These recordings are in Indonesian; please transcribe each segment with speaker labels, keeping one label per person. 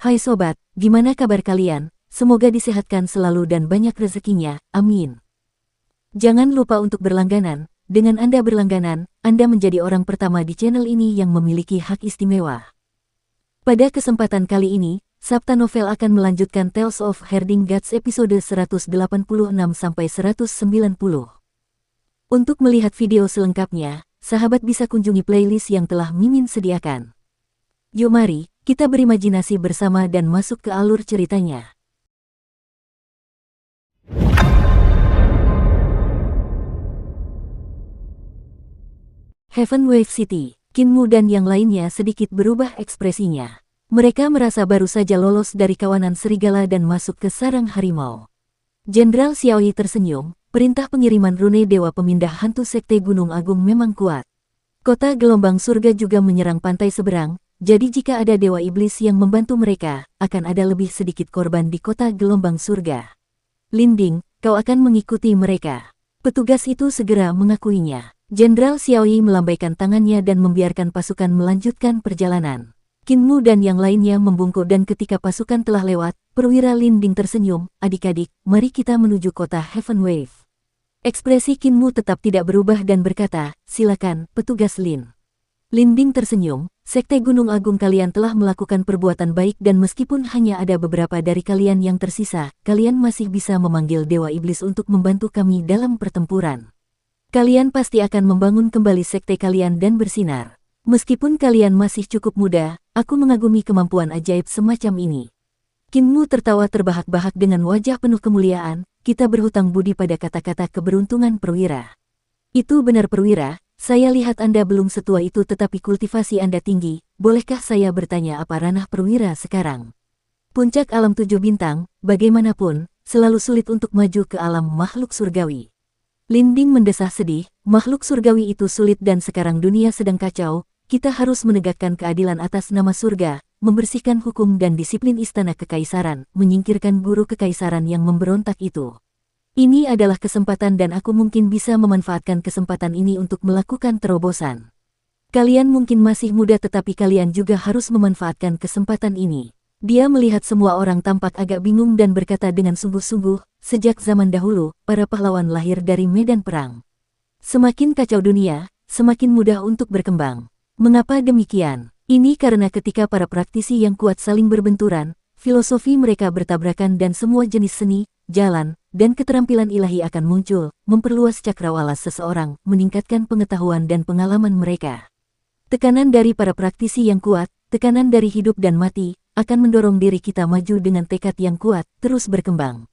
Speaker 1: Hai sobat, gimana kabar kalian? Semoga disehatkan selalu dan banyak rezekinya, amin. Jangan lupa untuk berlangganan. Dengan Anda berlangganan, Anda menjadi orang pertama di channel ini yang memiliki hak istimewa. Pada kesempatan kali ini, Sabta Novel akan melanjutkan Tales of Herding Gods episode 186-190. Untuk melihat video selengkapnya, sahabat bisa kunjungi playlist yang telah Mimin sediakan. Yuk mari, kita berimajinasi bersama dan masuk ke alur ceritanya. Heaven Wave City, Kinmu dan yang lainnya sedikit berubah ekspresinya. Mereka merasa baru saja lolos dari kawanan serigala dan masuk ke sarang harimau. Jenderal Xiaoyi tersenyum, perintah pengiriman rune Dewa Pemindah Hantu Sekte Gunung Agung memang kuat. Kota Gelombang Surga juga menyerang pantai seberang. Jadi jika ada Dewa Iblis yang membantu mereka, akan ada lebih sedikit korban di kota Gelombang Surga. Linding, kau akan mengikuti mereka. Petugas itu segera mengakuinya. Jenderal Xiaoyi melambaikan tangannya dan membiarkan pasukan melanjutkan perjalanan. Kinmu dan yang lainnya membungkuk dan ketika pasukan telah lewat, perwira Linding tersenyum, adik-adik, mari kita menuju kota Heaven Wave. Ekspresi Kinmu tetap tidak berubah dan berkata, silakan, petugas Lin. Linding tersenyum, Sekte Gunung Agung kalian telah melakukan perbuatan baik dan meskipun hanya ada beberapa dari kalian yang tersisa, kalian masih bisa memanggil Dewa Iblis untuk membantu kami dalam pertempuran. Kalian pasti akan membangun kembali sekte kalian dan bersinar. Meskipun kalian masih cukup muda, aku mengagumi kemampuan ajaib semacam ini. Kinmu tertawa terbahak-bahak dengan wajah penuh kemuliaan, kita berhutang budi pada kata-kata keberuntungan perwira. Itu benar perwira. Saya lihat Anda belum setua itu tetapi kultivasi Anda tinggi, bolehkah saya bertanya apa ranah perwira sekarang? Puncak alam 7 bintang, bagaimanapun, selalu sulit untuk maju ke alam makhluk surgawi. Linding mendesah sedih, makhluk surgawi itu sulit dan sekarang dunia sedang kacau, kita harus menegakkan keadilan atas nama surga, membersihkan hukum dan disiplin istana kekaisaran, menyingkirkan guru kekaisaran yang memberontak itu. Ini adalah kesempatan dan aku mungkin bisa memanfaatkan kesempatan ini untuk melakukan terobosan. Kalian mungkin masih muda tetapi kalian juga harus memanfaatkan kesempatan ini. Dia melihat semua orang tampak agak bingung dan berkata dengan sungguh-sungguh, sejak zaman dahulu, para pahlawan lahir dari medan perang. Semakin kacau dunia, semakin mudah untuk berkembang. Mengapa demikian? Ini karena ketika para praktisi yang kuat saling berbenturan, filosofi mereka bertabrakan dan semua jenis seni, jalan, dan keterampilan ilahi akan muncul, memperluas cakrawala seseorang, meningkatkan pengetahuan dan pengalaman mereka. Tekanan dari para praktisi yang kuat, tekanan dari hidup dan mati, akan mendorong diri kita maju dengan tekad yang kuat, terus berkembang.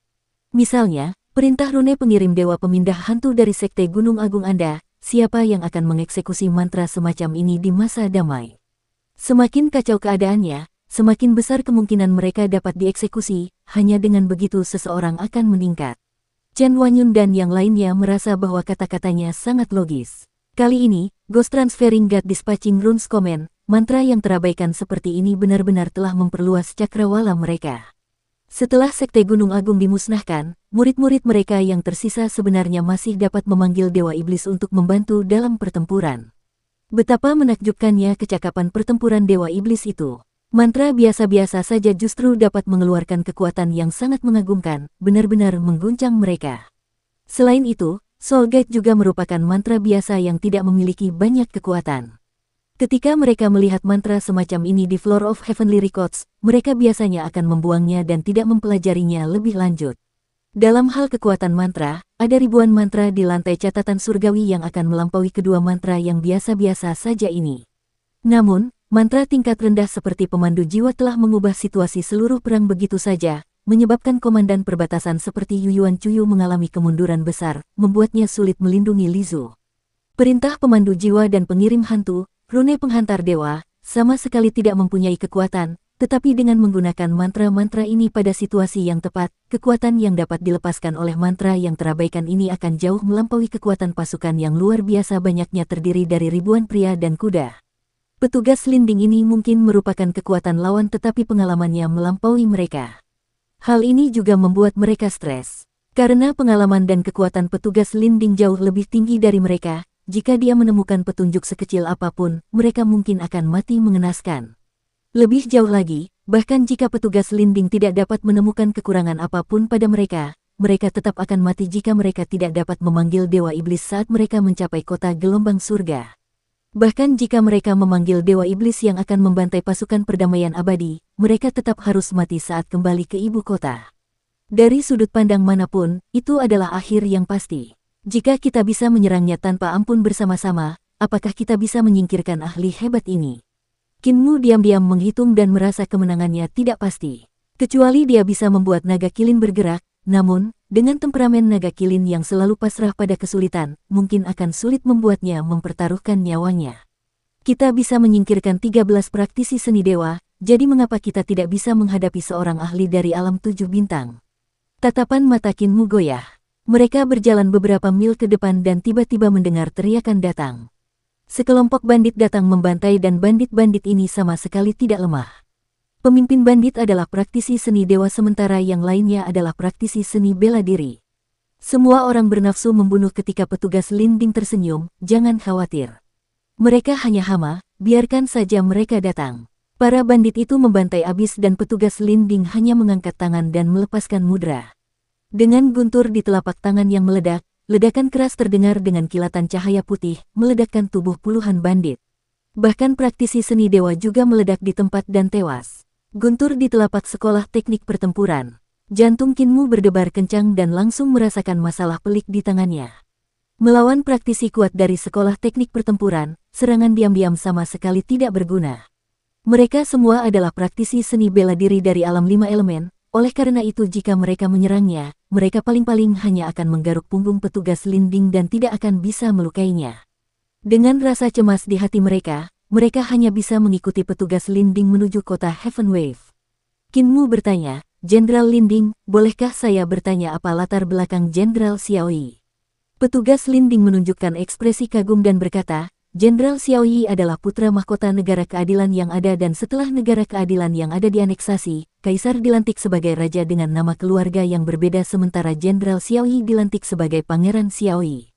Speaker 1: Misalnya, perintah rune pengirim Dewa Pemindah Hantu dari Sekte Gunung Agung Anda, siapa yang akan mengeksekusi mantra semacam ini di masa damai? Semakin kacau keadaannya, semakin besar kemungkinan mereka dapat dieksekusi, hanya dengan begitu seseorang akan meningkat. Chen Wanyun dan yang lainnya merasa bahwa kata-katanya sangat logis. Kali ini, Ghost Transferring God Dispatching Runes Command, mantra yang terabaikan seperti ini benar-benar telah memperluas cakrawala mereka. Setelah Sekte Gunung Agung dimusnahkan, murid-murid mereka yang tersisa sebenarnya masih dapat memanggil Dewa Iblis untuk membantu dalam pertempuran. Betapa menakjubkannya kecakapan pertempuran Dewa Iblis itu. Mantra biasa-biasa saja justru dapat mengeluarkan kekuatan yang sangat mengagumkan, benar-benar mengguncang mereka. Selain itu, Soul Guide juga merupakan mantra biasa yang tidak memiliki banyak kekuatan. Ketika mereka melihat mantra semacam ini di Floor of Heavenly Records, mereka biasanya akan membuangnya dan tidak mempelajarinya lebih lanjut. Dalam hal kekuatan mantra, ada ribuan mantra di lantai catatan surgawi yang akan melampaui kedua mantra yang biasa-biasa saja ini. Namun, mantra tingkat rendah seperti pemandu jiwa telah mengubah situasi seluruh perang begitu saja, menyebabkan komandan perbatasan seperti Yuyuan Cuyu mengalami kemunduran besar, membuatnya sulit melindungi Lizu. Perintah pemandu jiwa dan pengirim hantu, rune penghantar dewa, sama sekali tidak mempunyai kekuatan, tetapi dengan menggunakan mantra-mantra ini pada situasi yang tepat, kekuatan yang dapat dilepaskan oleh mantra yang terabaikan ini akan jauh melampaui kekuatan pasukan yang luar biasa banyaknya terdiri dari ribuan pria dan kuda. Petugas Linding ini mungkin merupakan kekuatan lawan tetapi pengalamannya melampaui mereka. Hal ini juga membuat mereka stres. Karena pengalaman dan kekuatan petugas Linding jauh lebih tinggi dari mereka, jika dia menemukan petunjuk sekecil apapun, mereka mungkin akan mati mengenaskan. Lebih jauh lagi, Bahkan jika petugas Linding tidak dapat menemukan kekurangan apapun pada mereka, mereka tetap akan mati jika mereka tidak dapat memanggil Dewa Iblis saat mereka mencapai kota gelombang surga. Bahkan jika mereka memanggil Dewa Iblis yang akan membantai pasukan perdamaian abadi, mereka tetap harus mati saat kembali ke ibu kota. Dari sudut pandang manapun, itu adalah akhir yang pasti. Jika kita bisa menyerangnya tanpa ampun bersama-sama, apakah kita bisa menyingkirkan ahli hebat ini? Kinmu diam-diam menghitung dan merasa kemenangannya tidak pasti. Kecuali dia bisa membuat naga kilin bergerak, namun, dengan temperamen naga kilin yang selalu pasrah pada kesulitan, mungkin akan sulit membuatnya mempertaruhkan nyawanya. Kita bisa menyingkirkan 13 praktisi seni dewa, jadi mengapa kita tidak bisa menghadapi seorang ahli dari alam 7 bintang? Tatapan mata Kinmu goyah. Mereka berjalan beberapa mil ke depan dan tiba-tiba mendengar teriakan datang. Sekelompok bandit datang membantai dan bandit-bandit ini sama sekali tidak lemah. Pemimpin bandit adalah praktisi seni dewa sementara yang lainnya adalah praktisi seni bela diri. Semua orang bernafsu membunuh ketika petugas Linding tersenyum, jangan khawatir. Mereka hanya hama, biarkan saja mereka datang. Para bandit itu membantai abis dan petugas Linding hanya mengangkat tangan dan melepaskan mudra. Dengan guntur di telapak tangan yang meledak, ledakan keras terdengar dengan kilatan cahaya putih, meledakkan tubuh puluhan bandit. Bahkan praktisi seni dewa juga meledak di tempat dan tewas. Guntur di telapak sekolah teknik pertempuran. Jantung Kinmu berdebar kencang dan langsung merasakan masalah pelik di tangannya. Melawan praktisi kuat dari sekolah teknik pertempuran, serangan diam-diam sama sekali tidak berguna. Mereka semua adalah praktisi seni bela diri dari alam 5 elemen, oleh karena itu jika mereka menyerangnya, mereka paling-paling hanya akan menggaruk punggung petugas Linding dan tidak akan bisa melukainya. Dengan rasa cemas di hati mereka hanya bisa mengikuti petugas Linding menuju kota Heaven Wave. Kinmu bertanya, Jenderal Linding, bolehkah saya bertanya apa latar belakang Jenderal Xiaoyi? Petugas Linding menunjukkan ekspresi kagum dan berkata, Jenderal Xiaoyi adalah putra mahkota negara keadilan yang ada dan setelah negara keadilan yang ada dianeksasi, Kaisar dilantik sebagai raja dengan nama keluarga yang berbeda sementara Jenderal Xiaoyi dilantik sebagai Pangeran Xiaoyi.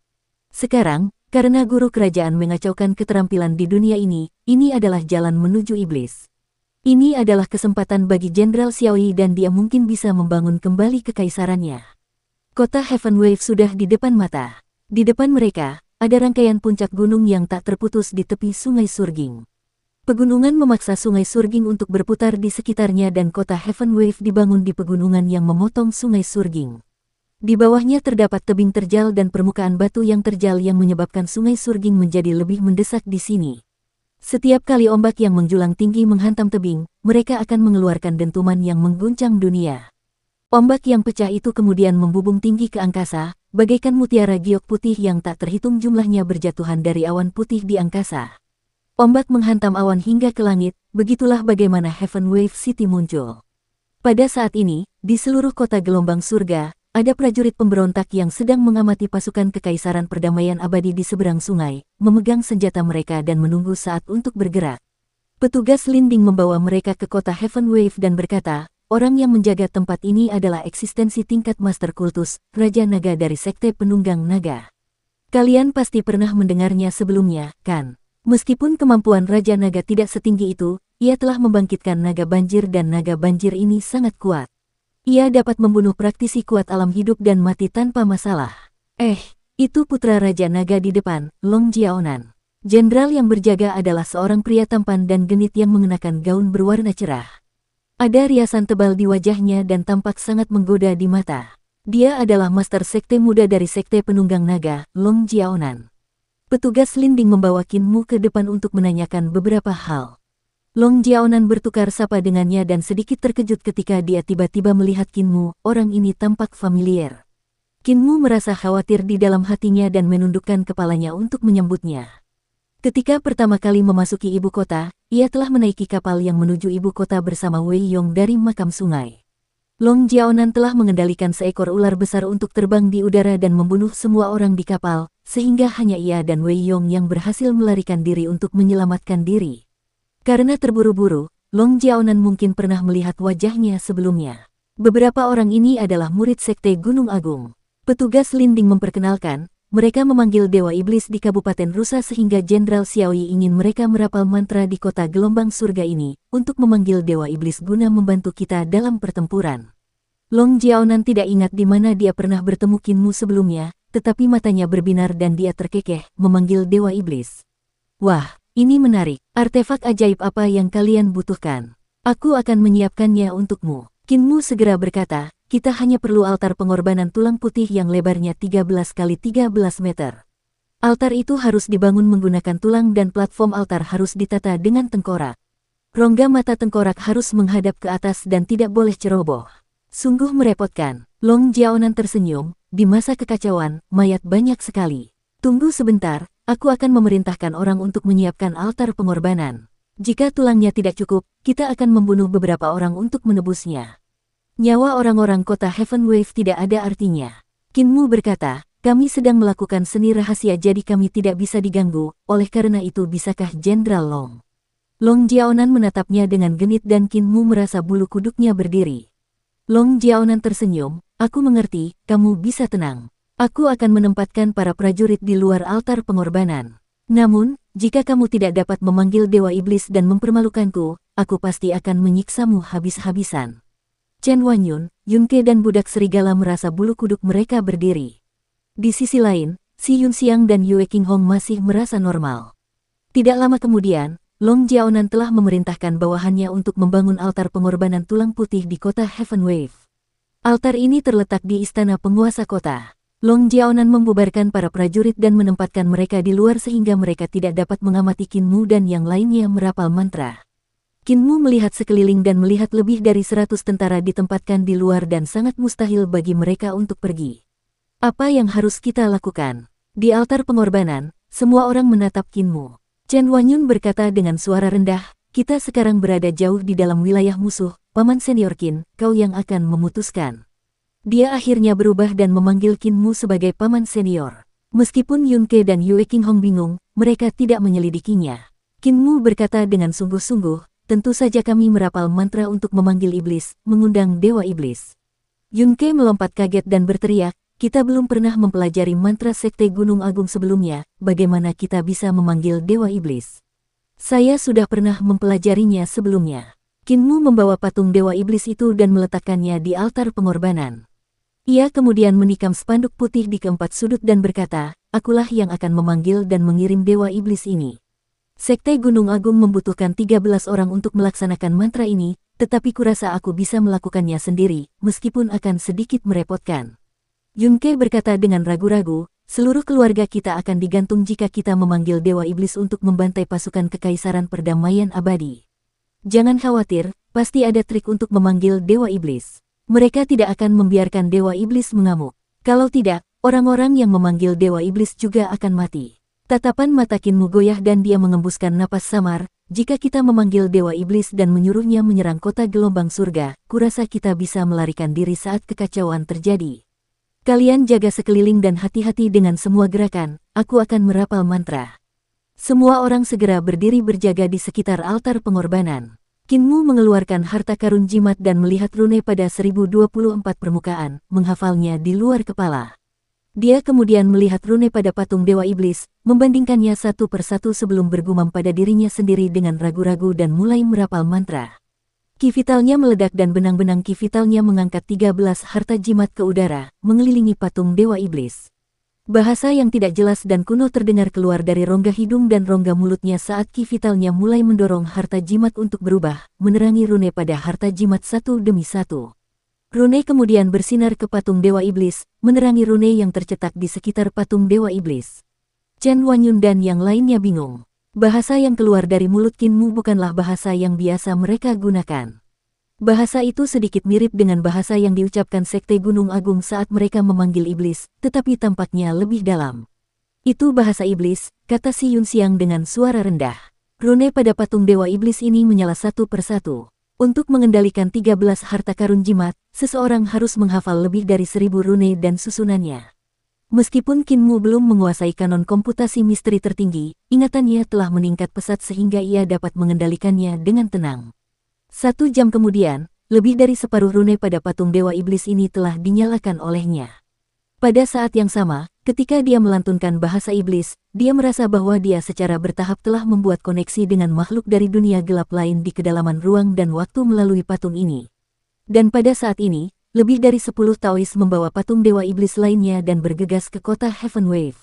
Speaker 1: Sekarang, karena guru kerajaan mengacaukan keterampilan di dunia ini adalah jalan menuju iblis. Ini adalah kesempatan bagi Jenderal Xiaoyi dan dia mungkin bisa membangun kembali kekaisarannya. Kota Heaven Wave sudah di depan mata. Di depan mereka, ada rangkaian puncak gunung yang tak terputus di tepi Sungai Surging. Pegunungan memaksa Sungai Surging untuk berputar di sekitarnya dan kota Heaven Wave dibangun di pegunungan yang memotong Sungai Surging. Di bawahnya terdapat tebing terjal dan permukaan batu yang terjal yang menyebabkan Sungai Surging menjadi lebih mendesak di sini. Setiap kali ombak yang menjulang tinggi menghantam tebing, mereka akan mengeluarkan dentuman yang mengguncang dunia. Ombak yang pecah itu kemudian membubung tinggi ke angkasa, bagaikan mutiara giok putih yang tak terhitung jumlahnya berjatuhan dari awan putih di angkasa. Ombak menghantam awan hingga ke langit, begitulah bagaimana Heaven Wave City muncul. Pada saat ini, di seluruh kota gelombang surga, ada prajurit pemberontak yang sedang mengamati pasukan kekaisaran perdamaian abadi di seberang sungai, memegang senjata mereka dan menunggu saat untuk bergerak. Petugas Linding membawa mereka ke kota Heaven Wave dan berkata, orang yang menjaga tempat ini adalah eksistensi tingkat Master Kultus, Raja Naga dari Sekte Penunggang Naga. Kalian pasti pernah mendengarnya sebelumnya, kan? Meskipun kemampuan Raja Naga tidak setinggi itu, ia telah membangkitkan naga banjir dan naga banjir ini sangat kuat. Ia dapat membunuh praktisi kuat alam hidup dan mati tanpa masalah. Itu putra Raja Naga di depan, Long Jiaonan. Jenderal yang berjaga adalah seorang pria tampan dan genit yang mengenakan gaun berwarna cerah. Ada riasan tebal di wajahnya dan tampak sangat menggoda di mata. Dia adalah Master Sekte Muda dari Sekte Penunggang Naga, Long Jiaonan. Petugas Linding membawa Kinmu ke depan untuk menanyakan beberapa hal. Long Jiaonan bertukar sapa dengannya dan sedikit terkejut ketika dia tiba-tiba melihat Kinmu, orang ini tampak familiar. Kinmu merasa khawatir di dalam hatinya dan menundukkan kepalanya untuk menyambutnya. Ketika pertama kali memasuki ibu kota, ia telah menaiki kapal yang menuju ibu kota bersama Wei Yong dari makam sungai. Long Jiaonan telah mengendalikan seekor ular besar untuk terbang di udara dan membunuh semua orang di kapal, sehingga hanya ia dan Wei Yong yang berhasil melarikan diri untuk menyelamatkan diri. Karena terburu-buru, Long Jiaonan mungkin pernah melihat wajahnya sebelumnya. Beberapa orang ini adalah murid Sekte Gunung Agung. Petugas Linding memperkenalkan, mereka memanggil Dewa Iblis di Kabupaten Rusa sehingga Jenderal Xiaoyi ingin mereka merapal mantra di kota gelombang surga ini untuk memanggil Dewa Iblis guna membantu kita dalam pertempuran. Long Jiaonan tidak ingat di mana dia pernah bertemu Qin Mu sebelumnya, tetapi matanya berbinar dan dia terkekeh memanggil Dewa Iblis. Wah, ini menarik. Artefak ajaib apa yang kalian butuhkan? Aku akan menyiapkannya untukmu. Qin Mu segera berkata, kita hanya perlu altar pengorbanan tulang putih yang lebarnya 13 kali 13 meter. Altar itu harus dibangun menggunakan tulang dan platform altar harus ditata dengan tengkorak. Rongga mata tengkorak harus menghadap ke atas dan tidak boleh ceroboh. Sungguh merepotkan. Long Jiaonan tersenyum, di masa kekacauan, mayat banyak sekali. Tunggu sebentar, aku akan memerintahkan orang untuk menyiapkan altar pengorbanan. Jika tulangnya tidak cukup, kita akan membunuh beberapa orang untuk menebusnya. Nyawa orang-orang kota Heaven Wave tidak ada artinya. Qin Mu berkata, kami sedang melakukan seni rahasia jadi kami tidak bisa diganggu, oleh karena itu bisakah Jenderal Long? Long Jiaonan menatapnya dengan genit dan Qin Mu merasa bulu kuduknya berdiri. Long Jiaonan tersenyum, aku mengerti, kamu bisa tenang. Aku akan menempatkan para prajurit di luar altar pengorbanan. Namun, jika kamu tidak dapat memanggil Dewa Iblis dan mempermalukanku, aku pasti akan menyiksamu habis-habisan. Chen Wanyun, Yunke dan budak serigala merasa bulu kuduk mereka berdiri. Di sisi lain, Si Yunxiang dan Yue Qinghong masih merasa normal. Tidak lama kemudian, Long Jiaonan telah memerintahkan bawahannya untuk membangun altar pengorbanan tulang putih di kota Heaven Wave. Altar ini terletak di istana penguasa kota. Long Jiaonan membubarkan para prajurit dan menempatkan mereka di luar sehingga mereka tidak dapat mengamati Qin Mu dan yang lainnya merapal mantra. Qin Mu melihat sekeliling dan melihat lebih dari 100 tentara ditempatkan di luar dan sangat mustahil bagi mereka untuk pergi. Apa yang harus kita lakukan? Di altar pengorbanan, semua orang menatap Qin Mu. Chen Wanyun berkata dengan suara rendah, kita sekarang berada jauh di dalam wilayah musuh, Paman Senior Qin, kau yang akan memutuskan. Dia akhirnya berubah dan memanggil Qin Mu sebagai paman senior. Meskipun Yunke dan Yue Qinghong bingung, mereka tidak menyelidikinya. Qin Mu berkata dengan sungguh-sungguh, tentu saja kami merapal mantra untuk memanggil iblis, mengundang Dewa Iblis. Yunke melompat kaget dan berteriak, kita belum pernah mempelajari mantra Sekte Gunung Agung sebelumnya, bagaimana kita bisa memanggil Dewa Iblis? Saya sudah pernah mempelajarinya sebelumnya. Qin Mu membawa patung Dewa Iblis itu dan meletakkannya di altar pengorbanan. Ia kemudian menikam spanduk putih di keempat sudut dan berkata, akulah yang akan memanggil dan mengirim Dewa Iblis ini. Sekte Gunung Agung membutuhkan 13 orang untuk melaksanakan mantra ini, tetapi kurasa aku bisa melakukannya sendiri, meskipun akan sedikit merepotkan. Yunke berkata dengan ragu-ragu, seluruh keluarga kita akan digantung jika kita memanggil Dewa Iblis untuk membantai pasukan Kekaisaran Perdamaian Abadi. Jangan khawatir, pasti ada trik untuk memanggil Dewa Iblis. Mereka tidak akan membiarkan Dewa Iblis mengamuk. Kalau tidak, orang-orang yang memanggil Dewa Iblis juga akan mati. Tatapan mata Qin Mu goyah dan dia mengembuskan napas samar, jika kita memanggil Dewa Iblis dan menyuruhnya menyerang kota gelombang surga, kurasa kita bisa melarikan diri saat kekacauan terjadi. Kalian jaga sekeliling dan hati-hati dengan semua gerakan, aku akan merapal mantra. Semua orang segera berdiri berjaga di sekitar altar pengorbanan. Qin Mu mengeluarkan harta karun jimat dan melihat rune pada 1024 permukaan, menghafalnya di luar kepala. Dia kemudian melihat rune pada patung Dewa Iblis, membandingkannya satu persatu sebelum bergumam pada dirinya sendiri dengan ragu-ragu dan mulai merapal mantra. Ki vitalnya meledak dan benang-benang ki vitalnya mengangkat 13 harta jimat ke udara, mengelilingi patung Dewa Iblis. Bahasa yang tidak jelas dan kuno terdengar keluar dari rongga hidung dan rongga mulutnya saat ki vitalnya mulai mendorong harta jimat untuk berubah, menerangi rune pada harta jimat satu demi satu. Rune kemudian bersinar ke patung Dewa Iblis, menerangi rune yang tercetak di sekitar patung Dewa Iblis. Chen Wanyun dan yang lainnya bingung. Bahasa yang keluar dari mulut Qin Mu bukanlah bahasa yang biasa mereka gunakan. Bahasa itu sedikit mirip dengan bahasa yang diucapkan Sekte Gunung Agung saat mereka memanggil iblis, tetapi tampaknya lebih dalam. Itu bahasa iblis, kata Si Yunxiang dengan suara rendah. Rune pada patung Dewa Iblis ini menyala satu persatu. Untuk mengendalikan 13 harta karun jimat, seseorang harus menghafal lebih dari 1000 rune dan susunannya. Meskipun Qin Mu belum menguasai kanon komputasi misteri tertinggi, ingatannya telah meningkat pesat sehingga ia dapat mengendalikannya dengan tenang. 1 jam kemudian, lebih dari separuh rune pada patung Dewa Iblis ini telah dinyalakan olehnya. Pada saat yang sama, Ketika dia melantunkan bahasa iblis, dia merasa bahwa dia secara bertahap telah membuat koneksi dengan makhluk dari dunia gelap lain di kedalaman ruang dan waktu melalui patung ini. Dan pada saat ini, lebih dari 10 Taois membawa patung dewa iblis lainnya dan bergegas ke kota Heaven Wave.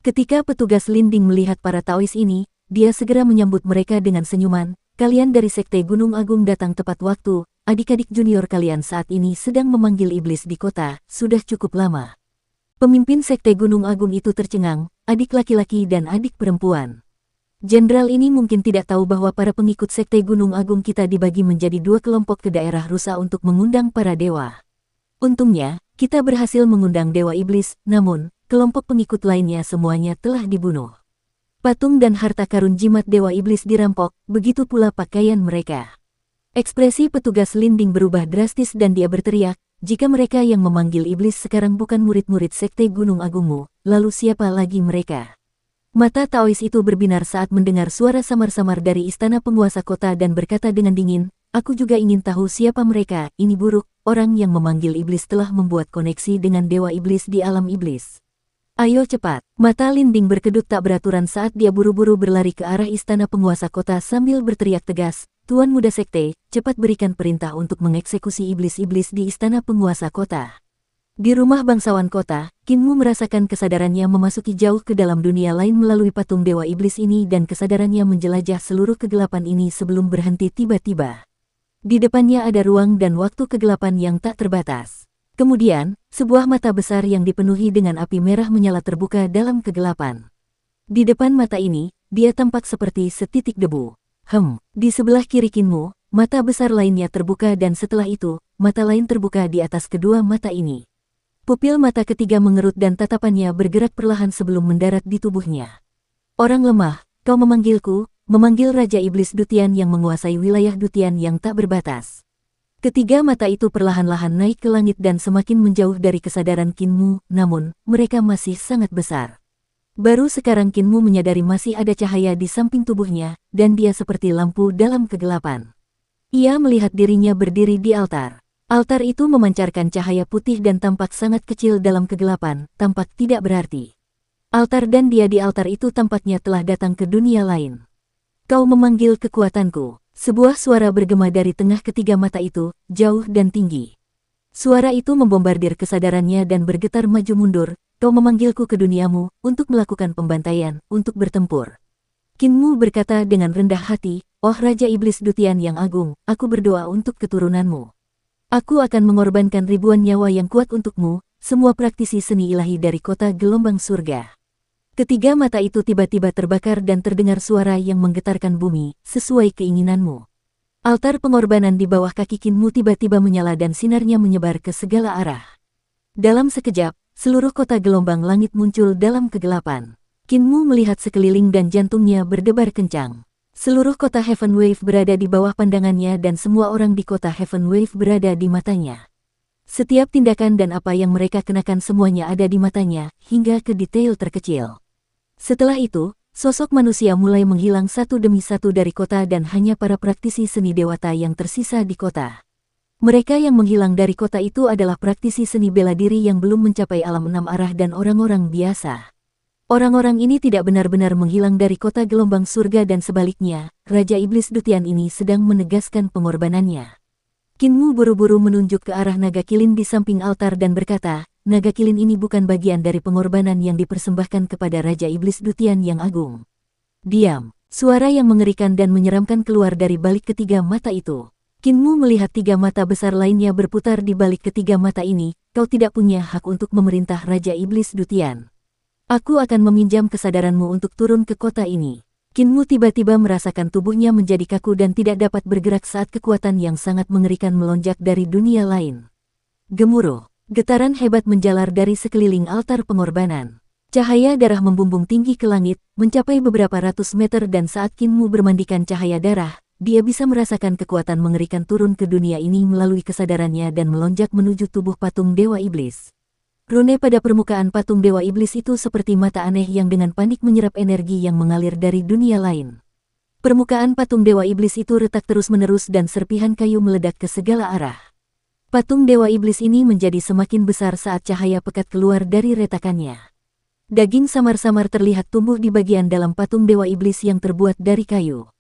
Speaker 1: Ketika petugas Linding melihat para Taois ini, dia segera menyambut mereka dengan senyuman. Kalian dari Sekte Gunung Agung datang tepat waktu, adik-adik junior kalian saat ini sedang memanggil iblis di kota, sudah cukup lama. Pemimpin Sekte Gunung Agung itu tercengang, adik laki-laki dan adik perempuan. Jenderal ini mungkin tidak tahu bahwa para pengikut Sekte Gunung Agung kita dibagi menjadi 2 kelompok ke daerah rusa untuk mengundang para dewa. Untungnya, kita berhasil mengundang dewa iblis, namun, kelompok pengikut lainnya semuanya telah dibunuh. Patung dan harta karun jimat dewa iblis dirampok, begitu pula pakaian mereka. Ekspresi petugas Linding berubah drastis dan dia berteriak, jika mereka yang memanggil iblis sekarang bukan murid-murid Sekte Gunung Agungmu, lalu siapa lagi mereka? Mata Taois itu berbinar saat mendengar suara samar-samar dari istana penguasa kota dan berkata dengan dingin, aku juga ingin tahu siapa mereka, ini buruk, orang yang memanggil iblis telah membuat koneksi dengan dewa iblis di alam iblis. Ayo cepat, mata Linding berkedut tak beraturan saat dia buru-buru berlari ke arah istana penguasa kota sambil berteriak tegas, Tuan Muda Sekte, cepat berikan perintah untuk mengeksekusi iblis-iblis di istana penguasa kota. Di rumah bangsawan kota, Kinmu merasakan kesadarannya memasuki jauh ke dalam dunia lain melalui patung dewa iblis ini dan kesadarannya menjelajah seluruh kegelapan ini sebelum berhenti tiba-tiba. Di depannya ada ruang dan waktu kegelapan yang tak terbatas. Kemudian, sebuah mata besar yang dipenuhi dengan api merah menyala terbuka dalam kegelapan. Di depan mata ini, dia tampak seperti setitik debu. Di sebelah kiri Kinmu, mata besar lainnya terbuka dan setelah itu, mata lain terbuka di atas kedua mata ini. Pupil mata ketiga mengerut dan tatapannya bergerak perlahan sebelum mendarat di tubuhnya. Orang lemah, kau memanggilku, memanggil Raja Iblis Dutian yang menguasai wilayah Dutian yang tak berbatas. Ketiga mata itu perlahan-lahan naik ke langit dan semakin menjauh dari kesadaran Kinmu, namun, mereka masih sangat besar. Baru sekarang Kinmu menyadari masih ada cahaya di samping tubuhnya, dan dia seperti lampu dalam kegelapan. Ia melihat dirinya berdiri di altar. Altar itu memancarkan cahaya putih dan tampak sangat kecil dalam kegelapan, tampak tidak berarti. Altar dan dia di altar itu tampaknya telah datang ke dunia lain. Kau memanggil kekuatanku. Sebuah suara bergema dari tengah ketiga mata itu, jauh dan tinggi. Suara itu membombardir kesadarannya dan bergetar maju mundur. Kau memanggilku ke duniamu, untuk melakukan pembantaian, untuk bertempur. Kinmu berkata dengan rendah hati, oh Raja Iblis Dutian yang agung, aku berdoa untuk keturunanmu. Aku akan mengorbankan ribuan nyawa yang kuat untukmu, semua praktisi seni ilahi dari kota gelombang surga. Ketiga mata itu tiba-tiba terbakar dan terdengar suara yang menggetarkan bumi, sesuai keinginanmu. Altar pengorbanan di bawah kaki Kinmu tiba-tiba menyala dan sinarnya menyebar ke segala arah. Dalam sekejap, seluruh kota gelombang langit muncul dalam kegelapan. Kinmu melihat sekeliling dan jantungnya berdebar kencang. Seluruh kota Heaven Wave berada di bawah pandangannya dan semua orang di kota Heaven Wave berada di matanya. Setiap tindakan dan apa yang mereka kenakan semuanya ada di matanya, hingga ke detail terkecil. Setelah itu, sosok manusia mulai menghilang satu demi satu dari kota dan hanya para praktisi seni dewata yang tersisa di kota. Mereka yang menghilang dari kota itu adalah praktisi seni bela diri yang belum mencapai alam 6 arah dan orang-orang biasa. Orang-orang ini tidak benar-benar menghilang dari kota gelombang surga dan sebaliknya, Raja Iblis Dutian ini sedang menegaskan pengorbanannya. Kinmu buru-buru menunjuk ke arah naga kilin di samping altar dan berkata, naga kilin ini bukan bagian dari pengorbanan yang dipersembahkan kepada Raja Iblis Dutian yang agung. Diam, suara yang mengerikan dan menyeramkan keluar dari balik ketiga mata itu. Kinmu melihat tiga mata besar lainnya berputar di balik ketiga mata ini, kau tidak punya hak untuk memerintah Raja Iblis Dutian. Aku akan meminjam kesadaranmu untuk turun ke kota ini. Kinmu tiba-tiba merasakan tubuhnya menjadi kaku dan tidak dapat bergerak saat kekuatan yang sangat mengerikan melonjak dari dunia lain. Gemuruh, getaran hebat menjalar dari sekeliling altar pengorbanan. Cahaya darah membumbung tinggi ke langit, mencapai beberapa ratus meter dan saat Kinmu bermandikan cahaya darah, dia bisa merasakan kekuatan mengerikan turun ke dunia ini melalui kesadarannya dan melonjak menuju tubuh patung Dewa Iblis. Rune pada permukaan patung Dewa Iblis itu seperti mata aneh yang dengan panik menyerap energi yang mengalir dari dunia lain. Permukaan patung Dewa Iblis itu retak terus-menerus dan serpihan kayu meledak ke segala arah. Patung Dewa Iblis ini menjadi semakin besar saat cahaya pekat keluar dari retakannya. Daging samar-samar terlihat tumbuh di bagian dalam patung Dewa Iblis yang terbuat dari kayu.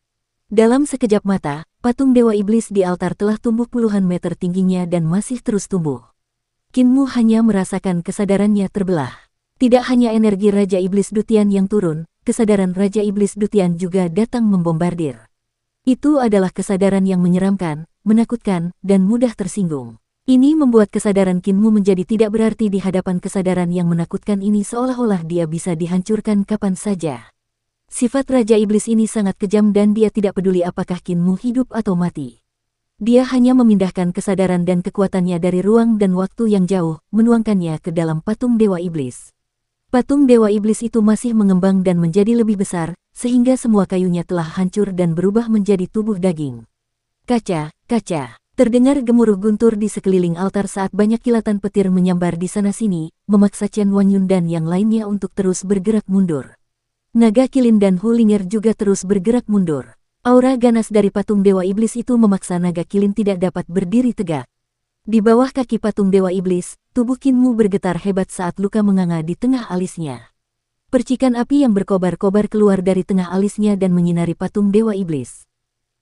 Speaker 1: Dalam sekejap mata, patung Dewa Iblis di altar telah tumbuh puluhan meter tingginya dan masih terus tumbuh. Kinmu hanya merasakan kesadarannya terbelah. Tidak hanya energi Raja Iblis Dutian yang turun, kesadaran Raja Iblis Dutian juga datang membombardir. Itu adalah kesadaran yang menyeramkan, menakutkan, dan mudah tersinggung. Ini membuat kesadaran Kinmu menjadi tidak berarti di hadapan kesadaran yang menakutkan ini, seolah-olah dia bisa dihancurkan kapan saja. Sifat Raja Iblis ini sangat kejam dan dia tidak peduli apakah Kinmu hidup atau mati. Dia hanya memindahkan kesadaran dan kekuatannya dari ruang dan waktu yang jauh, menuangkannya ke dalam patung Dewa Iblis. Patung Dewa Iblis itu masih mengembang dan menjadi lebih besar, sehingga semua kayunya telah hancur dan berubah menjadi tubuh daging. Kaca, kaca. Terdengar gemuruh guntur di sekeliling altar saat banyak kilatan petir menyambar di sana-sini, memaksa Chen Wanyun dan yang lainnya untuk terus bergerak mundur. Naga Kilin dan Hulinger juga terus bergerak mundur. Aura ganas dari patung Dewa Iblis itu memaksa Naga Kilin tidak dapat berdiri tegak. Di bawah kaki patung Dewa Iblis, tubuh Kinmu bergetar hebat saat luka menganga di tengah alisnya. Percikan api yang berkobar-kobar keluar dari tengah alisnya dan menyinari patung Dewa Iblis.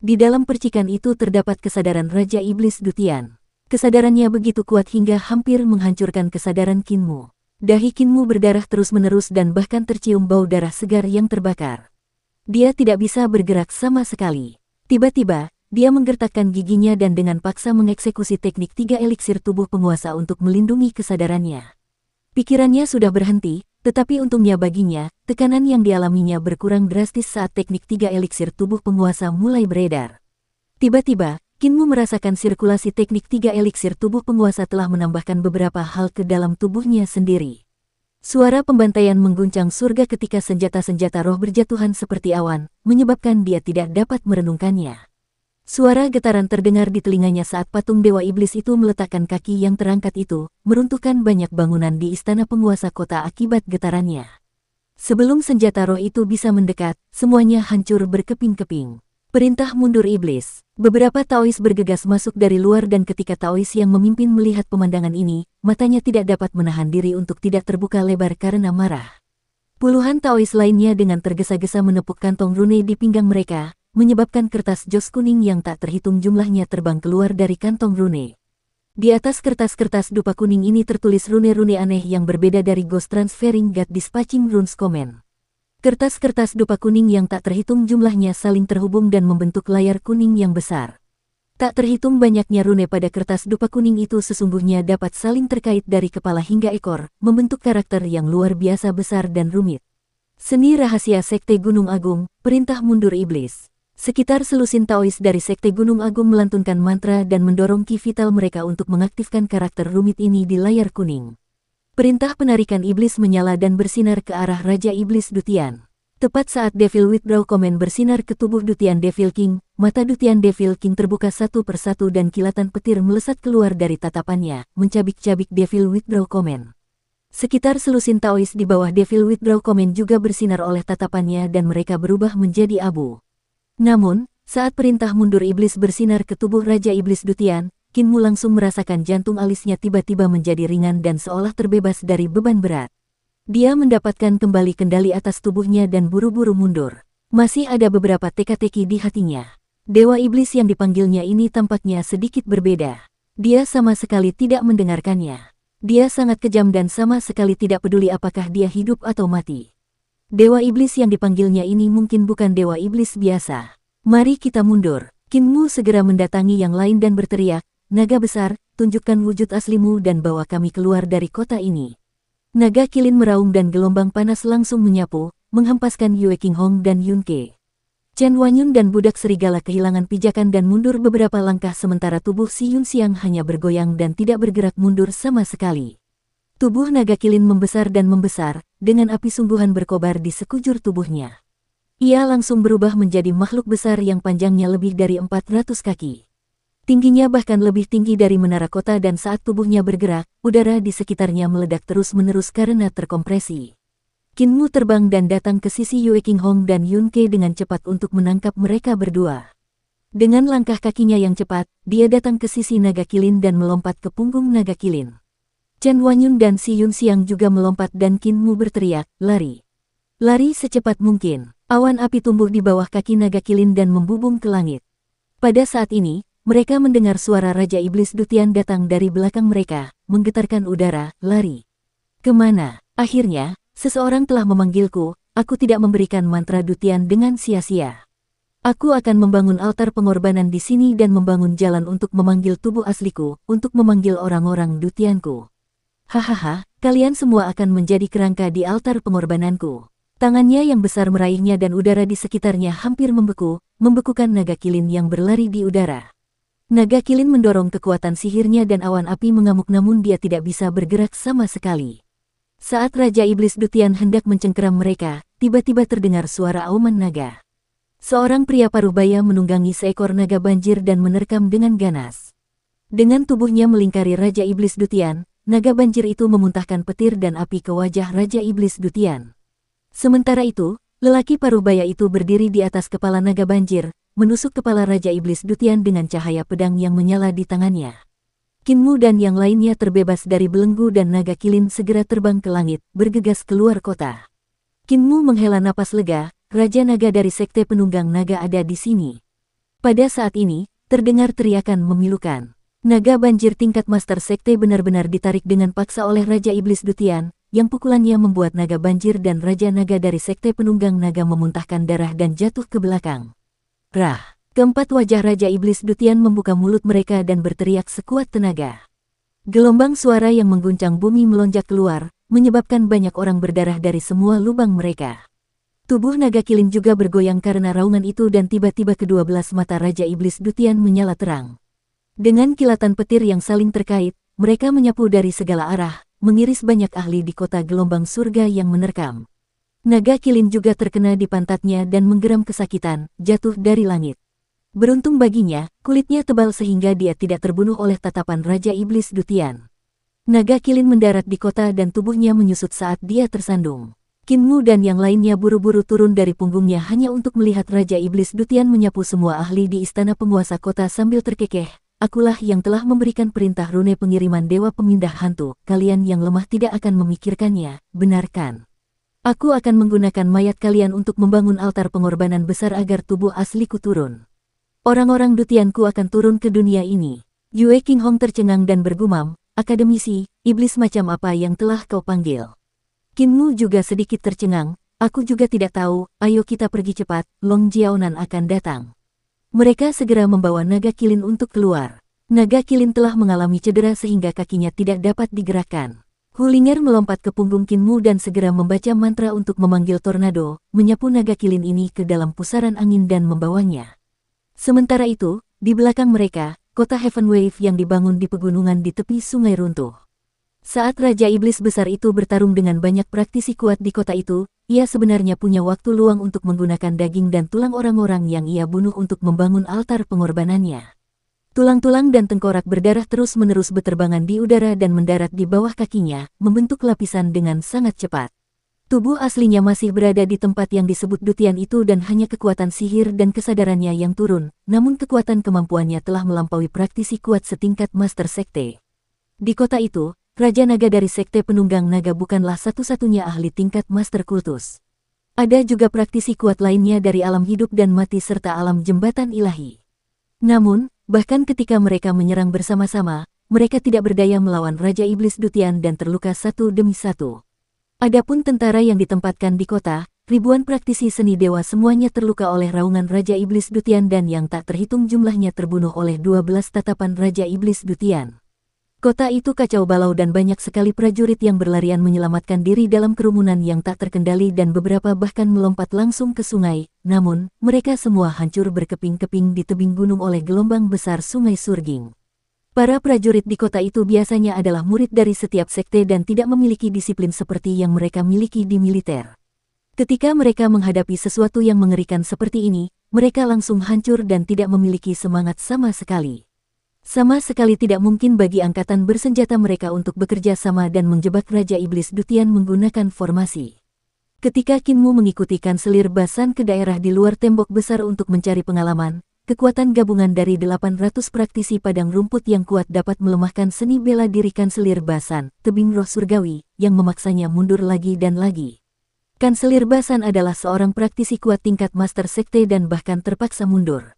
Speaker 1: Di dalam percikan itu terdapat kesadaran Raja Iblis Dutian. Kesadarannya begitu kuat hingga hampir menghancurkan kesadaran Kinmu. Dahi Kinmu berdarah terus-menerus dan bahkan tercium bau darah segar yang terbakar. Dia tidak bisa bergerak sama sekali. Tiba-tiba, dia menggertakkan giginya dan dengan paksa mengeksekusi teknik 3 eliksir tubuh penguasa untuk melindungi kesadarannya. Pikirannya sudah berhenti, tetapi untungnya baginya, tekanan yang dialaminya berkurang drastis saat teknik 3 eliksir tubuh penguasa mulai beredar. Tiba-tiba, Kinmu merasakan sirkulasi teknik 3 eliksir tubuh penguasa telah menambahkan beberapa hal ke dalam tubuhnya sendiri. Suara pembantaian mengguncang surga ketika senjata-senjata roh berjatuhan seperti awan, menyebabkan dia tidak dapat merenungkannya. Suara getaran terdengar di telinganya saat patung Dewa Iblis itu meletakkan kaki yang terangkat itu, meruntuhkan banyak bangunan di istana penguasa kota akibat getarannya. Sebelum senjata roh itu bisa mendekat, semuanya hancur berkeping-keping. Perintah mundur iblis. Beberapa Taois bergegas masuk dari luar dan ketika Taois yang memimpin melihat pemandangan ini, matanya tidak dapat menahan diri untuk tidak terbuka lebar karena marah. Puluhan Taois lainnya dengan tergesa-gesa menepuk kantong rune di pinggang mereka, menyebabkan kertas jos kuning yang tak terhitung jumlahnya terbang keluar dari kantong rune. Di atas kertas-kertas dupa kuning ini tertulis rune-rune aneh yang berbeda dari Ghost Transferring God Dispatching Runes Command. Kertas-kertas dupa kuning yang tak terhitung jumlahnya saling terhubung dan membentuk layar kuning yang besar. Tak terhitung banyaknya rune pada kertas dupa kuning itu sesungguhnya dapat saling terkait dari kepala hingga ekor, membentuk karakter yang luar biasa besar dan rumit. Seni rahasia Sekte Gunung Agung, perintah mundur iblis. Sekitar selusin Taois dari Sekte Gunung Agung melantunkan mantra dan mendorong ki vital mereka untuk mengaktifkan karakter rumit ini di layar kuning. Perintah penarikan iblis menyala dan bersinar ke arah Raja Iblis Dutian. Tepat saat Devil Withdraw Command bersinar ke tubuh Dutian Devil King, mata Dutian Devil King terbuka satu persatu dan kilatan petir melesat keluar dari tatapannya, mencabik-cabik Devil Withdraw Command. Sekitar selusin Taois di bawah Devil Withdraw Command juga bersinar oleh tatapannya dan mereka berubah menjadi abu. Namun, saat perintah mundur iblis bersinar ke tubuh Raja Iblis Dutian, Kinmu langsung merasakan jantung alisnya tiba-tiba menjadi ringan dan seolah terbebas dari beban berat. Dia mendapatkan kembali kendali atas tubuhnya dan buru-buru mundur. Masih ada beberapa teka-teki di hatinya. Dewa Iblis yang dipanggilnya ini tampaknya sedikit berbeda. Dia sama sekali tidak mendengarkannya. Dia sangat kejam dan sama sekali tidak peduli apakah dia hidup atau mati. Dewa Iblis yang dipanggilnya ini mungkin bukan Dewa Iblis biasa. Mari kita mundur. Kinmu segera mendatangi yang lain dan berteriak, naga besar, tunjukkan wujud aslimu dan bawa kami keluar dari kota ini. Naga Kilin meraung dan gelombang panas langsung menyapu, menghempaskan Yue Qinghong dan Yun Ke. Chen Wanyun dan budak serigala kehilangan pijakan dan mundur beberapa langkah sementara tubuh si Yun Xiang hanya bergoyang dan tidak bergerak mundur sama sekali. Tubuh naga Kilin membesar dan membesar, dengan api sungguhan berkobar di sekujur tubuhnya. Ia langsung berubah menjadi makhluk besar yang panjangnya lebih dari 400 kaki. Tingginya bahkan lebih tinggi dari menara kota dan saat tubuhnya bergerak, udara di sekitarnya meledak terus-menerus karena terkompresi. Kinmu terbang dan datang ke sisi Yue Qinghong dan Yun Ke dengan cepat untuk menangkap mereka berdua. Dengan langkah kakinya yang cepat, dia datang ke sisi naga Kilin dan melompat ke punggung naga Kilin. Chen Wanyun dan Si Yun Xiang juga melompat dan Qin Mu berteriak, lari. Lari secepat mungkin. Awan api tumbuh di bawah kaki naga kilin dan membubung ke langit. Pada saat ini, mereka mendengar suara Raja Iblis Dutian datang dari belakang mereka, menggetarkan udara, lari. Kemana? Akhirnya, seseorang telah memanggilku, aku tidak memberikan mantra Dutian dengan sia-sia. Aku akan membangun altar pengorbanan di sini dan membangun jalan untuk memanggil tubuh asliku, untuk memanggil orang-orang Dutianku. Hahaha, kalian semua akan menjadi kerangka di altar pengorbananku. Tangannya yang besar meraihnya dan udara di sekitarnya hampir membekukan naga kilin yang berlari di udara. Naga kilin mendorong kekuatan sihirnya dan awan api mengamuk namun dia tidak bisa bergerak sama sekali. Saat Raja Iblis Dutian hendak mencengkeram mereka, tiba-tiba terdengar suara auman naga. Seorang pria paruh baya menunggangi seekor naga banjir dan menerkam dengan ganas. Dengan tubuhnya melingkari Raja Iblis Dutian, naga banjir itu memuntahkan petir dan api ke wajah Raja Iblis Dutian. Sementara itu, lelaki paruh baya itu berdiri di atas kepala naga banjir, menusuk kepala Raja Iblis Dutian dengan cahaya pedang yang menyala di tangannya. Qin Mu dan yang lainnya terbebas dari belenggu dan naga kilin segera terbang ke langit, bergegas keluar kota. Qin Mu menghela napas lega, Raja Naga dari Sekte Penunggang Naga ada di sini. Pada saat ini, terdengar teriakan memilukan. Naga banjir tingkat Master Sekte benar-benar ditarik dengan paksa oleh Raja Iblis Dutian, yang pukulannya membuat naga banjir dan Raja Naga dari Sekte Penunggang Naga memuntahkan darah dan jatuh ke belakang. Rah! Keempat wajah Raja Iblis Dutian membuka mulut mereka dan berteriak sekuat tenaga. Gelombang suara yang mengguncang bumi melonjak keluar, menyebabkan banyak orang berdarah dari semua lubang mereka. Tubuh naga kilin juga bergoyang karena raungan itu dan tiba-tiba kedua belas mata Raja Iblis Dutian menyala terang. Dengan kilatan petir yang saling terkait, mereka menyapu dari segala arah, mengiris banyak ahli di kota gelombang surga yang menerkam. Naga kilin juga terkena di pantatnya dan menggeram kesakitan, jatuh dari langit. Beruntung baginya, kulitnya tebal sehingga dia tidak terbunuh oleh tatapan Raja Iblis Dutian. Naga kilin mendarat di kota dan tubuhnya menyusut saat dia tersandung. Qin Mu dan yang lainnya buru-buru turun dari punggungnya hanya untuk melihat Raja Iblis Dutian menyapu semua ahli di istana penguasa kota sambil terkekeh. Akulah yang telah memberikan perintah rune pengiriman dewa pemindah hantu, kalian yang lemah tidak akan memikirkannya, benarkan? Aku akan menggunakan mayat kalian untuk membangun altar pengorbanan besar agar tubuh asliku turun. Orang-orang Dutianku akan turun ke dunia ini. Yue Qinghong tercengang dan bergumam, akademisi, iblis macam apa yang telah kau panggil? Qin Mu juga sedikit tercengang, aku juga tidak tahu, ayo kita pergi cepat, Long Jiaonan akan datang. Mereka segera membawa naga kilin untuk keluar. Naga kilin telah mengalami cedera sehingga kakinya tidak dapat digerakkan. Hulinger melompat ke punggung Qin Mu dan segera membaca mantra untuk memanggil tornado, menyapu naga kilin ini ke dalam pusaran angin dan membawanya. Sementara itu, di belakang mereka, kota Heaven Wave yang dibangun di pegunungan di tepi sungai runtuh. Saat Raja Iblis besar itu bertarung dengan banyak praktisi kuat di kota itu, ia sebenarnya punya waktu luang untuk menggunakan daging dan tulang orang-orang yang ia bunuh untuk membangun altar pengorbanannya. Tulang-tulang dan tengkorak berdarah terus-menerus beterbangan di udara dan mendarat di bawah kakinya, membentuk lapisan dengan sangat cepat. Tubuh aslinya masih berada di tempat yang disebut Dutian itu dan hanya kekuatan sihir dan kesadarannya yang turun, namun kekuatan kemampuannya telah melampaui praktisi kuat setingkat Master Sekte. Di kota itu, Raja Naga dari Sekte Penunggang Naga bukanlah satu-satunya ahli tingkat Master Kultus. Ada juga praktisi kuat lainnya dari alam hidup dan mati serta alam jembatan ilahi. Namun, bahkan ketika mereka menyerang bersama-sama, mereka tidak berdaya melawan Raja Iblis Dutian dan terluka satu demi satu. Adapun tentara yang ditempatkan di kota, ribuan praktisi seni dewa semuanya terluka oleh raungan Raja Iblis Dutian dan yang tak terhitung jumlahnya terbunuh oleh 12 tatapan Raja Iblis Dutian. Kota itu kacau balau dan banyak sekali prajurit yang berlarian menyelamatkan diri dalam kerumunan yang tak terkendali dan beberapa bahkan melompat langsung ke sungai, namun, mereka semua hancur berkeping-keping di tebing gunung oleh gelombang besar sungai Surging. Para prajurit di kota itu biasanya adalah murid dari setiap sekte dan tidak memiliki disiplin seperti yang mereka miliki di militer. Ketika mereka menghadapi sesuatu yang mengerikan seperti ini, mereka langsung hancur dan tidak memiliki semangat sama sekali. Sama sekali tidak mungkin bagi angkatan bersenjata mereka untuk bekerja sama dan menjebak Raja Iblis Dutian menggunakan formasi. Ketika Qin Mu mengikuti kanselir Basan ke daerah di luar tembok besar untuk mencari pengalaman, kekuatan gabungan dari 800 praktisi padang rumput yang kuat dapat melemahkan seni bela diri Kanselir Basan, tebing roh surgawi, yang memaksanya mundur lagi dan lagi. Kanselir Basan adalah seorang praktisi kuat tingkat master sekte dan bahkan terpaksa mundur.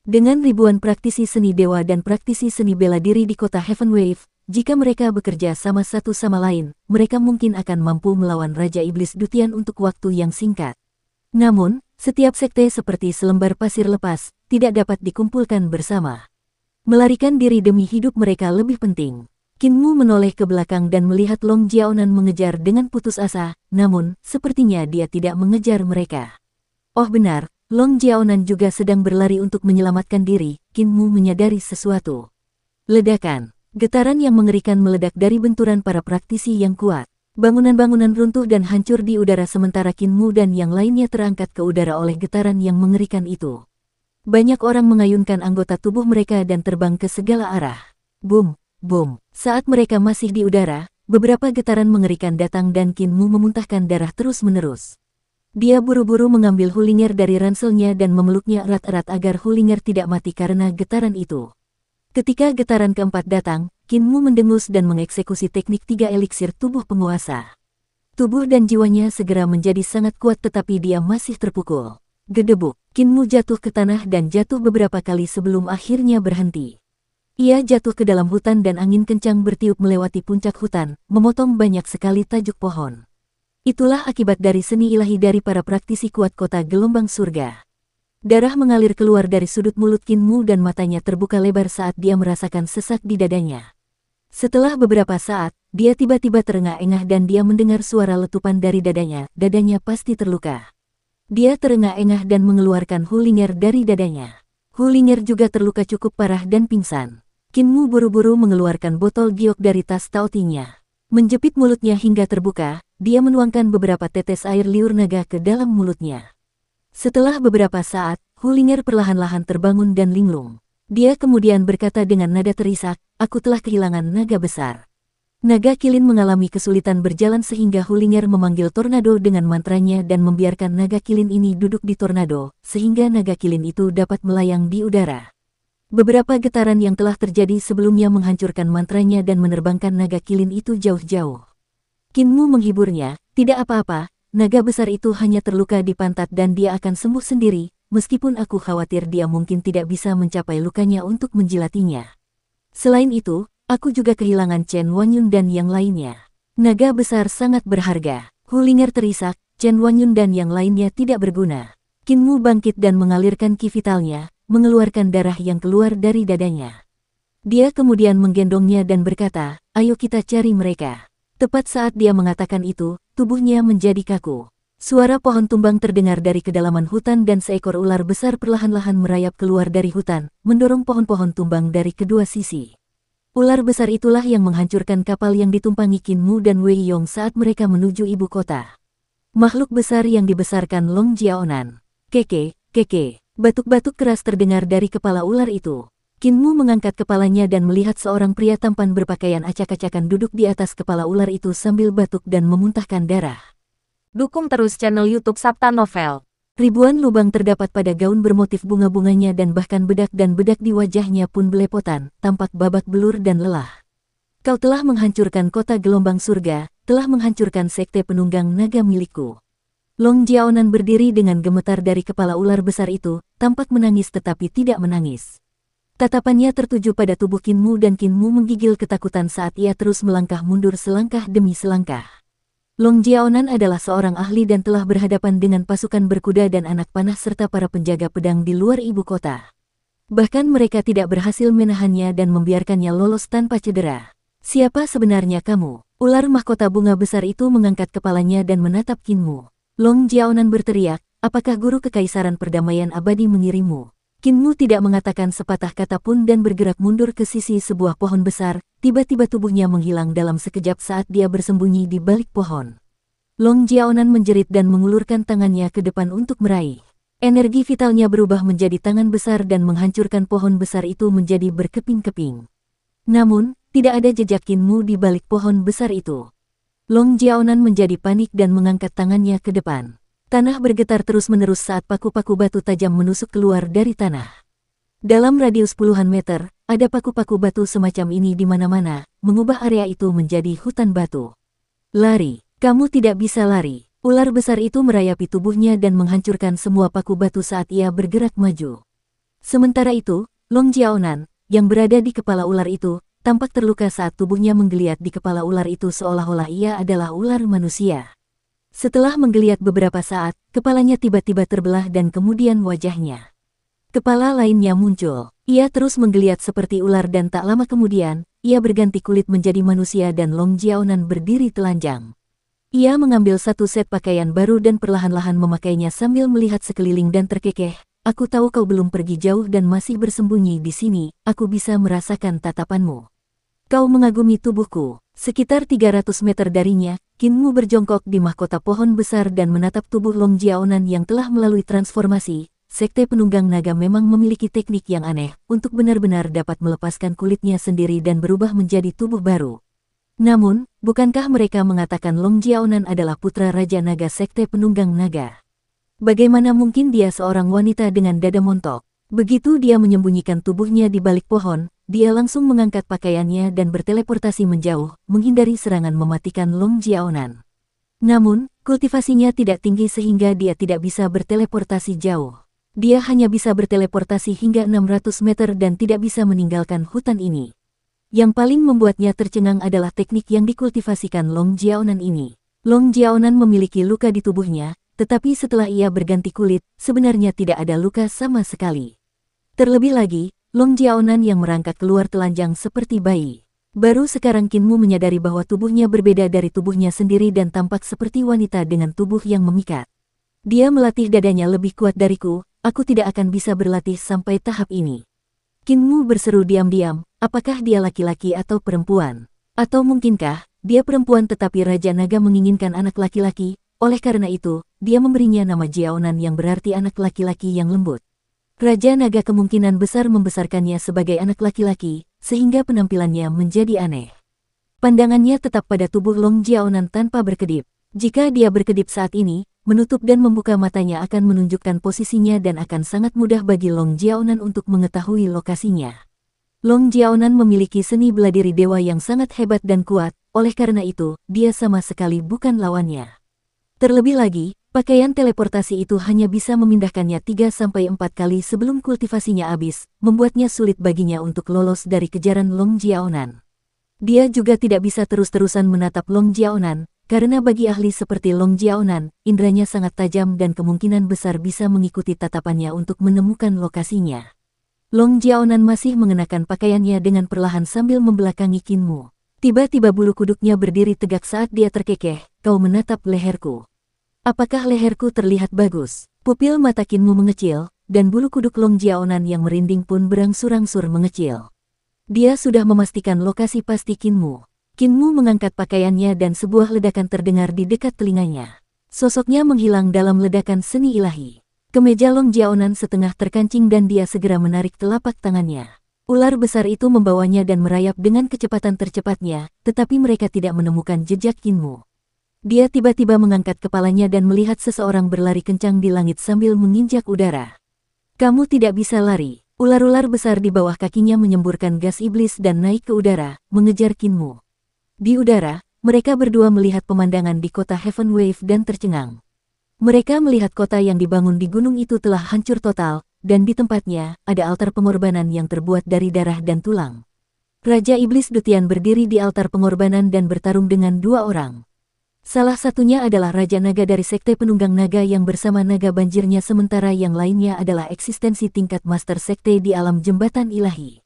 Speaker 1: Dengan ribuan praktisi seni dewa dan praktisi seni bela diri di kota Heavenwave, jika mereka bekerja sama satu sama lain, mereka mungkin akan mampu melawan Raja Iblis Dutian untuk waktu yang singkat. Namun, setiap sekte seperti selembar pasir lepas, tidak dapat dikumpulkan bersama. Melarikan diri demi hidup mereka lebih penting. Kinmu menoleh ke belakang dan melihat Long Jiaonan mengejar dengan putus asa, namun, sepertinya dia tidak mengejar mereka. Oh benar, Long Jiaonan juga sedang berlari untuk menyelamatkan diri. Kinmu menyadari sesuatu. Ledakan, getaran yang mengerikan meledak dari benturan para praktisi yang kuat. Bangunan-bangunan runtuh dan hancur di udara sementara Kinmu dan yang lainnya terangkat ke udara oleh getaran yang mengerikan itu. Banyak orang mengayunkan anggota tubuh mereka dan terbang ke segala arah. Boom, boom. Saat mereka masih di udara, beberapa getaran mengerikan datang dan Kinmu memuntahkan darah terus-menerus. Dia buru-buru mengambil Hulinger dari ranselnya dan memeluknya erat-erat agar Hulinger tidak mati karena getaran itu. Ketika getaran keempat datang, Kinmu mendengus dan mengeksekusi teknik 3 eliksir tubuh penguasa. Tubuh dan jiwanya segera menjadi sangat kuat tetapi dia masih terpukul. Gedebuk, Kinmu jatuh ke tanah dan jatuh beberapa kali sebelum akhirnya berhenti. Ia jatuh ke dalam hutan dan angin kencang bertiup melewati puncak hutan, memotong banyak sekali tajuk pohon. Itulah akibat dari seni ilahi dari para praktisi kuat kota gelombang surga. Darah mengalir keluar dari sudut mulut Kinmu dan matanya terbuka lebar saat dia merasakan sesak di dadanya. Setelah beberapa saat, dia tiba-tiba terengah-engah dan dia mendengar suara letupan dari dadanya. Dadanya pasti terluka. Dia terengah-engah dan mengeluarkan Hulinger dari dadanya. Hulinger juga terluka cukup parah dan pingsan. Kinmu buru-buru mengeluarkan botol giok dari tas taotinya. Menjepit mulutnya hingga terbuka, dia menuangkan beberapa tetes air liur naga ke dalam mulutnya. Setelah beberapa saat, Hulinger perlahan-lahan terbangun dan linglung. Dia kemudian berkata dengan nada terisak, "Aku telah kehilangan naga besar." Naga kilin mengalami kesulitan berjalan sehingga Hulinger memanggil tornado dengan mantranya dan membiarkan naga kilin ini duduk di tornado, sehingga naga kilin itu dapat melayang di udara. Beberapa getaran yang telah terjadi sebelumnya menghancurkan mantranya dan menerbangkan naga kilin itu jauh-jauh. Kinmu menghiburnya, "Tidak apa-apa, naga besar itu hanya terluka di pantat dan dia akan sembuh sendiri, meskipun aku khawatir dia mungkin tidak bisa mencapai lukanya untuk menjilatinya. Selain itu, aku juga kehilangan Chen Wanyun dan yang lainnya. Naga besar sangat berharga." Hulinger terisak, Chen Wanyun dan yang lainnya tidak berguna. Kinmu bangkit dan mengalirkan ki vitalnya, mengeluarkan darah yang keluar dari dadanya. Dia kemudian menggendongnya dan berkata, "Ayo kita cari mereka." Tepat saat dia mengatakan itu, tubuhnya menjadi kaku. Suara pohon tumbang terdengar dari kedalaman hutan dan seekor ular besar perlahan-lahan merayap keluar dari hutan, mendorong pohon-pohon tumbang dari kedua sisi. Ular besar itulah yang menghancurkan kapal yang ditumpangi Kinmu dan Wei Yong saat mereka menuju ibu kota. Makhluk besar yang dibesarkan Long Jiaonan. Keke, keke. Batuk-batuk keras terdengar dari kepala ular itu. Kinmu mengangkat kepalanya dan melihat seorang pria tampan berpakaian acak-acakan duduk di atas kepala ular itu sambil batuk dan memuntahkan darah.
Speaker 2: Dukung terus channel YouTube Sabta Novel.
Speaker 1: Ribuan lubang terdapat pada gaun bermotif bunga-bunganya dan bahkan bedak di wajahnya pun belepotan, tampak babak belur dan lelah. "Kau telah menghancurkan kota gelombang surga, telah menghancurkan sekte penunggang naga milikku." Long Jiaonan berdiri dengan gemetar dari kepala ular besar itu, tampak menangis tetapi tidak menangis. Tatapannya tertuju pada tubuh Kinmu dan Kinmu menggigil ketakutan saat ia terus melangkah mundur selangkah demi selangkah. Long Jiaonan adalah seorang ahli dan telah berhadapan dengan pasukan berkuda dan anak panah serta para penjaga pedang di luar ibu kota. Bahkan mereka tidak berhasil menahannya dan membiarkannya lolos tanpa cedera. "Siapa sebenarnya kamu?" Ular mahkota bunga besar itu mengangkat kepalanya dan menatap Kinmu. Long Jiaonan berteriak, "Apakah guru kekaisaran perdamaian abadi mengirimmu?" Kinmu tidak mengatakan sepatah kata pun dan bergerak mundur ke sisi sebuah pohon besar, tiba-tiba tubuhnya menghilang dalam sekejap saat dia bersembunyi di balik pohon. Long Jiaonan menjerit dan mengulurkan tangannya ke depan untuk meraih. Energi vitalnya berubah menjadi tangan besar dan menghancurkan pohon besar itu menjadi berkeping-keping. Namun, tidak ada jejak Kinmu di balik pohon besar itu. Long Jiaonan menjadi panik dan mengangkat tangannya ke depan. Tanah bergetar terus-menerus saat paku-paku batu tajam menusuk keluar dari tanah. Dalam radius puluhan meter, ada paku-paku batu semacam ini di mana-mana, mengubah area itu menjadi hutan batu. Lari, kamu tidak bisa lari. Ular besar itu merayapi tubuhnya dan menghancurkan semua paku batu saat ia bergerak maju. Sementara itu, Long Jiaonan, yang berada di kepala ular itu, tampak terluka saat tubuhnya menggeliat di kepala ular itu seolah-olah ia adalah ular manusia. Setelah menggeliat beberapa saat, kepalanya tiba-tiba terbelah dan kemudian wajahnya. Kepala lainnya muncul. Ia terus menggeliat seperti ular dan tak lama kemudian, ia berganti kulit menjadi manusia dan Long Jiaonan berdiri telanjang. Ia mengambil satu set pakaian baru dan perlahan-lahan memakainya sambil melihat sekeliling dan terkekeh. Aku tahu kau belum pergi jauh dan masih bersembunyi di sini, aku bisa merasakan tatapanmu. Kau mengagumi tubuhku. Sekitar 300 meter darinya, Kinmu berjongkok di mahkota pohon besar dan menatap tubuh Long Jiaonan yang telah melalui transformasi. Sekte penunggang naga memang memiliki teknik yang aneh untuk benar-benar dapat melepaskan kulitnya sendiri dan berubah menjadi tubuh baru. Namun, bukankah mereka mengatakan Long Jiaonan adalah putra Raja Naga Sekte Penunggang Naga? Bagaimana mungkin dia seorang wanita dengan dada montok? Begitu dia menyembunyikan tubuhnya di balik pohon, dia langsung mengangkat pakaiannya dan berteleportasi menjauh, menghindari serangan mematikan Long Jiaonan. Namun, kultivasinya tidak tinggi sehingga dia tidak bisa berteleportasi jauh. Dia hanya bisa berteleportasi hingga 600 meter dan tidak bisa meninggalkan hutan ini. Yang paling membuatnya tercengang adalah teknik yang dikultivasikan Long Jiaonan ini. Long Jiaonan memiliki luka di tubuhnya, tetapi setelah ia berganti kulit, sebenarnya tidak ada luka sama sekali. Terlebih lagi, Long Jiaonan yang merangkak keluar telanjang seperti bayi. Baru sekarang Kinmu menyadari bahwa tubuhnya berbeda dari tubuhnya sendiri dan tampak seperti wanita dengan tubuh yang memikat. Dia melatih dadanya lebih kuat dariku. Aku tidak akan bisa berlatih sampai tahap ini. Kinmu berseru diam-diam, apakah dia laki-laki atau perempuan? Atau mungkinkah, dia perempuan tetapi Raja Naga menginginkan anak laki-laki, oleh karena itu, dia memberinya nama Jiaonan yang berarti anak laki-laki yang lembut. Raja Naga kemungkinan besar membesarkannya sebagai anak laki-laki, sehingga penampilannya menjadi aneh. Pandangannya tetap pada tubuh Long Jiaonan tanpa berkedip. Jika dia berkedip saat ini, menutup dan membuka matanya akan menunjukkan posisinya dan akan sangat mudah bagi Long Jiaonan untuk mengetahui lokasinya. Long Jiaonan memiliki seni bela diri dewa yang sangat hebat dan kuat, oleh karena itu, dia sama sekali bukan lawannya. Terlebih lagi, pakaian teleportasi itu hanya bisa memindahkannya 3-4 kali sebelum kultivasinya habis, membuatnya sulit baginya untuk lolos dari kejaran Long Jiaonan. Dia juga tidak bisa terus-terusan menatap Long Jiaonan, karena bagi ahli seperti Long Jiaonan, indranya sangat tajam dan kemungkinan besar bisa mengikuti tatapannya untuk menemukan lokasinya. Long Jiaonan masih mengenakan pakaiannya dengan perlahan sambil membelakangi Kinmu. Tiba-tiba bulu kuduknya berdiri tegak saat dia terkekeh, kau menatap leherku. Apakah leherku terlihat bagus? Pupil mata Kinmu mengecil, dan bulu kuduk Long Jiaonan yang merinding pun berangsur-angsur mengecil. Dia sudah memastikan lokasi pasti Kinmu. Kinmu mengangkat pakaiannya dan sebuah ledakan terdengar di dekat telinganya. Sosoknya menghilang dalam ledakan seni ilahi. Kemeja Long Jiaonan setengah terkancing dan dia segera menarik telapak tangannya. Ular besar itu membawanya dan merayap dengan kecepatan tercepatnya, tetapi mereka tidak menemukan jejak Kinmu. Dia tiba-tiba mengangkat kepalanya dan melihat seseorang berlari kencang di langit sambil menginjak udara. Kamu tidak bisa lari. Ular-ular besar di bawah kakinya menyemburkan gas iblis dan naik ke udara, mengejar Kinmu. Di udara, mereka berdua melihat pemandangan di kota Heaven Wave dan tercengang. Mereka melihat kota yang dibangun di gunung itu telah hancur total, dan di tempatnya ada altar pengorbanan yang terbuat dari darah dan tulang. Raja Iblis Dutian berdiri di altar pengorbanan dan bertarung dengan dua orang. Salah satunya adalah Raja Naga dari Sekte Penunggang Naga yang bersama naga banjirnya sementara yang lainnya adalah eksistensi tingkat Master Sekte di alam jembatan ilahi.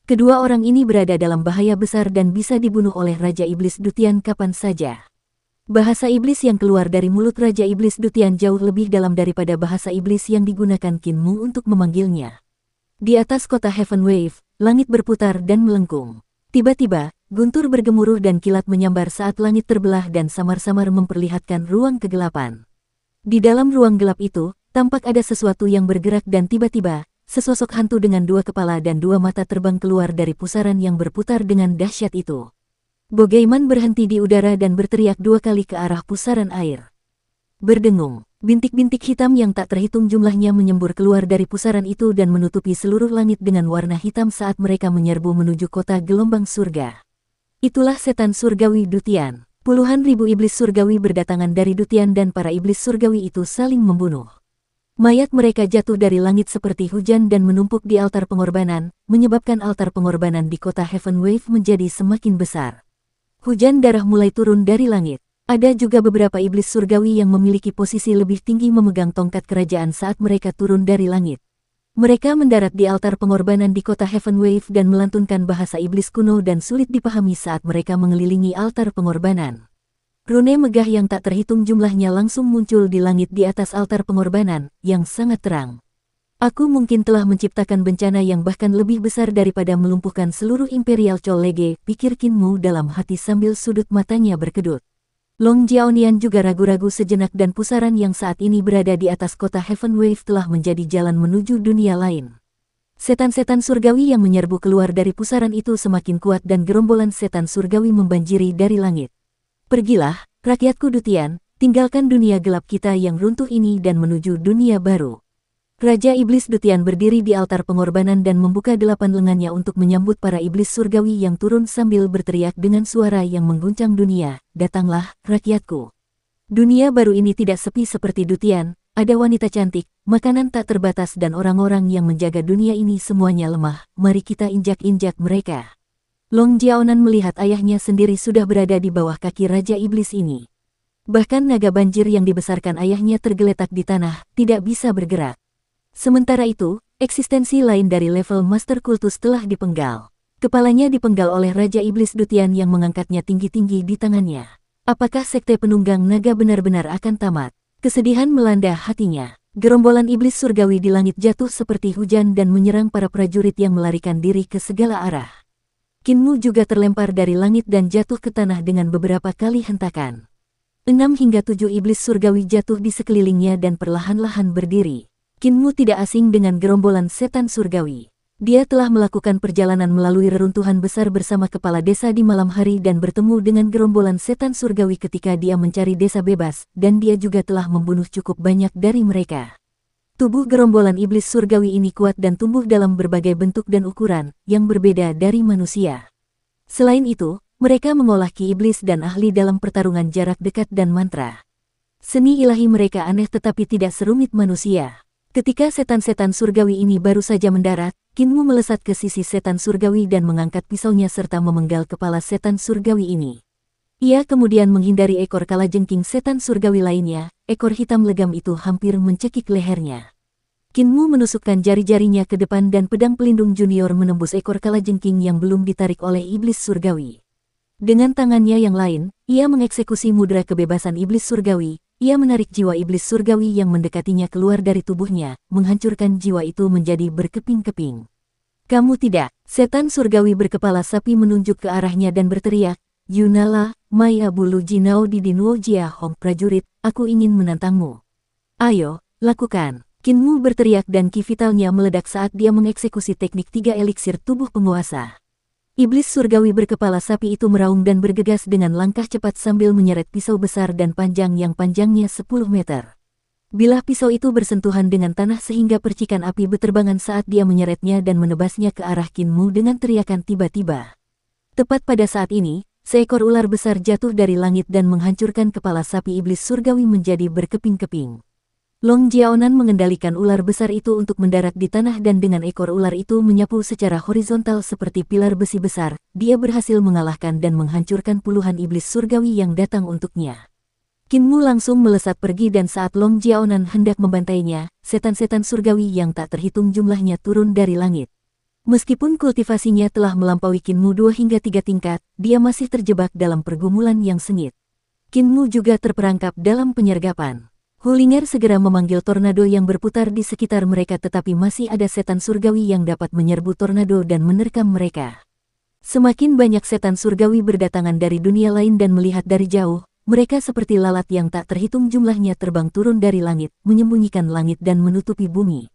Speaker 1: Kedua orang ini berada dalam bahaya besar dan bisa dibunuh oleh Raja Iblis Dutian kapan saja. Bahasa iblis yang keluar dari mulut Raja Iblis Dutian jauh lebih dalam daripada bahasa iblis yang digunakan Kinmu untuk memanggilnya. Di atas kota Heaven Wave, langit berputar dan melengkung. Tiba-tiba, guntur bergemuruh dan kilat menyambar saat langit terbelah dan samar-samar memperlihatkan ruang kegelapan. Di dalam ruang gelap itu, tampak ada sesuatu yang bergerak dan tiba-tiba, sesosok hantu dengan dua kepala dan dua mata terbang keluar dari pusaran yang berputar dengan dahsyat itu. Bogeyman berhenti di udara dan berteriak dua kali ke arah pusaran air. Berdengung, Bintik-bintik hitam yang tak terhitung jumlahnya menyembur keluar dari pusaran itu dan menutupi seluruh langit dengan warna hitam saat mereka menyerbu menuju kota gelombang surga. Itulah setan surgawi Dutian. Puluhan ribu iblis surgawi berdatangan dari Dutian dan para iblis surgawi itu saling membunuh. Mayat mereka jatuh dari langit seperti hujan dan menumpuk di altar pengorbanan, menyebabkan altar pengorbanan di kota Heaven Wave menjadi semakin besar. Hujan darah mulai turun dari langit. Ada juga beberapa iblis surgawi yang memiliki posisi lebih tinggi memegang tongkat kerajaan saat mereka turun dari langit. Mereka mendarat di altar pengorbanan di kota Heaven Wave dan melantunkan bahasa iblis kuno dan sulit dipahami saat mereka mengelilingi altar pengorbanan. Rune megah yang tak terhitung jumlahnya langsung muncul di langit di atas altar pengorbanan, yang sangat terang. Aku mungkin telah menciptakan bencana yang bahkan lebih besar daripada melumpuhkan seluruh Imperial Chollege, pikir Qin Mu dalam hati sambil sudut matanya berkedut. Long Jiaonian juga ragu-ragu sejenak dan pusaran yang saat ini berada di atas kota Heaven Wave telah menjadi jalan menuju dunia lain. Setan-setan surgawi yang menyerbu keluar dari pusaran itu semakin kuat dan gerombolan setan surgawi membanjiri dari langit. Pergilah, rakyatku Dutian, tinggalkan dunia gelap kita yang runtuh ini dan menuju dunia baru. Raja Iblis Dutian berdiri di altar pengorbanan dan membuka 8 lengannya untuk menyambut para iblis surgawi yang turun sambil berteriak dengan suara yang mengguncang dunia, "Datanglah, rakyatku. Dunia baru ini tidak sepi seperti Dutian, ada wanita cantik, makanan tak terbatas dan orang-orang yang menjaga dunia ini semuanya lemah, mari kita injak-injak mereka." Long Jiaonan melihat ayahnya sendiri sudah berada di bawah kaki Raja Iblis ini. Bahkan naga banjir yang dibesarkan ayahnya tergeletak di tanah, tidak bisa bergerak. Sementara itu, eksistensi lain dari level Master Kultus telah dipenggal. Kepalanya dipenggal oleh Raja Iblis Dutian yang mengangkatnya tinggi-tinggi di tangannya. Apakah sekte penunggang naga benar-benar akan tamat? Kesedihan melanda hatinya. Gerombolan iblis surgawi di langit jatuh seperti hujan dan menyerang para prajurit yang melarikan diri ke segala arah. Qin Mu juga terlempar dari langit dan jatuh ke tanah dengan beberapa kali hentakan. 6 hingga 7 iblis surgawi jatuh di sekelilingnya dan perlahan-lahan berdiri. Qin Mu tidak asing dengan gerombolan setan surgawi. Dia telah melakukan perjalanan melalui reruntuhan besar bersama kepala desa di malam hari dan bertemu dengan gerombolan setan surgawi ketika dia mencari desa bebas, dan dia juga telah membunuh cukup banyak dari mereka. Tubuh gerombolan iblis surgawi ini kuat dan tumbuh dalam berbagai bentuk dan ukuran, yang berbeda dari manusia. Selain itu, mereka mengolah ki iblis dan ahli dalam pertarungan jarak dekat dan mantra. Seni ilahi mereka aneh tetapi tidak serumit manusia. Ketika setan-setan surgawi ini baru saja mendarat, Qin Mu melesat ke sisi setan surgawi dan mengangkat pisaunya serta memenggal kepala setan surgawi ini. Ia kemudian menghindari ekor kalajengking setan surgawi lainnya, ekor hitam legam itu hampir mencekik lehernya. Qin Mu menusukkan jari-jarinya ke depan dan pedang pelindung junior menembus ekor kalajengking yang belum ditarik oleh iblis surgawi. Dengan tangannya yang lain, ia mengeksekusi mudra kebebasan iblis surgawi. Ia menarik jiwa iblis surgawi yang mendekatinya keluar dari tubuhnya, menghancurkan jiwa itu menjadi berkeping-keping. "Kamu tidak!" Setan surgawi berkepala sapi menunjuk ke arahnya dan berteriak, "Yunala, Maya Bulu Jinao di Dinuo Jia Hong prajurit, aku ingin menantangmu. Ayo, lakukan!" Qin Mu berteriak dan ki vitalnya meledak saat dia mengeksekusi teknik 3 eliksir tubuh penguasa. Iblis surgawi berkepala sapi itu meraung dan bergegas dengan langkah cepat sambil menyeret pisau besar dan panjang yang panjangnya 10 meter. Bilah pisau itu bersentuhan dengan tanah sehingga percikan api beterbangan saat dia menyeretnya dan menebasnya ke arah Qin Mu dengan teriakan tiba-tiba. Tepat pada saat ini, seekor ular besar jatuh dari langit dan menghancurkan kepala sapi iblis surgawi menjadi berkeping-keping. Long Jiaonan mengendalikan ular besar itu untuk mendarat di tanah dan dengan ekor ular itu menyapu secara horizontal seperti pilar besi besar, dia berhasil mengalahkan dan menghancurkan puluhan iblis surgawi yang datang untuknya. Qin Mu langsung melesat pergi dan saat Long Jiaonan hendak membantainya, setan-setan surgawi yang tak terhitung jumlahnya turun dari langit. Meskipun kultivasinya telah melampaui Qin Mu 2 hingga 3 tingkat, dia masih terjebak dalam pergumulan yang sengit. Qin Mu juga terperangkap dalam penyergapan. Hulinger segera memanggil tornado yang berputar di sekitar mereka tetapi masih ada setan surgawi yang dapat menyerbu tornado dan menerkam mereka. Semakin banyak setan surgawi berdatangan dari dunia lain dan melihat dari jauh, mereka seperti lalat yang tak terhitung jumlahnya terbang turun dari langit, menyembunyikan langit dan menutupi bumi.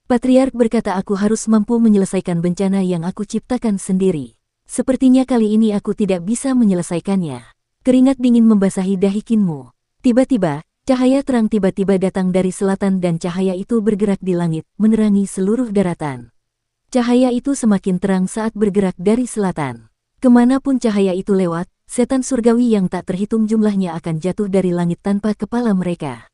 Speaker 1: Patriark berkata aku harus mampu menyelesaikan bencana yang aku ciptakan sendiri. Sepertinya kali ini aku tidak bisa menyelesaikannya. Keringat dingin membasahi dahi Qin Mu. Tiba-tiba, Cahaya terang tiba-tiba datang dari selatan dan cahaya itu bergerak di langit, menerangi seluruh daratan. Cahaya itu semakin terang saat bergerak dari selatan. Kemanapun cahaya itu lewat, setan surgawi yang tak terhitung jumlahnya akan jatuh dari langit tanpa kepala mereka.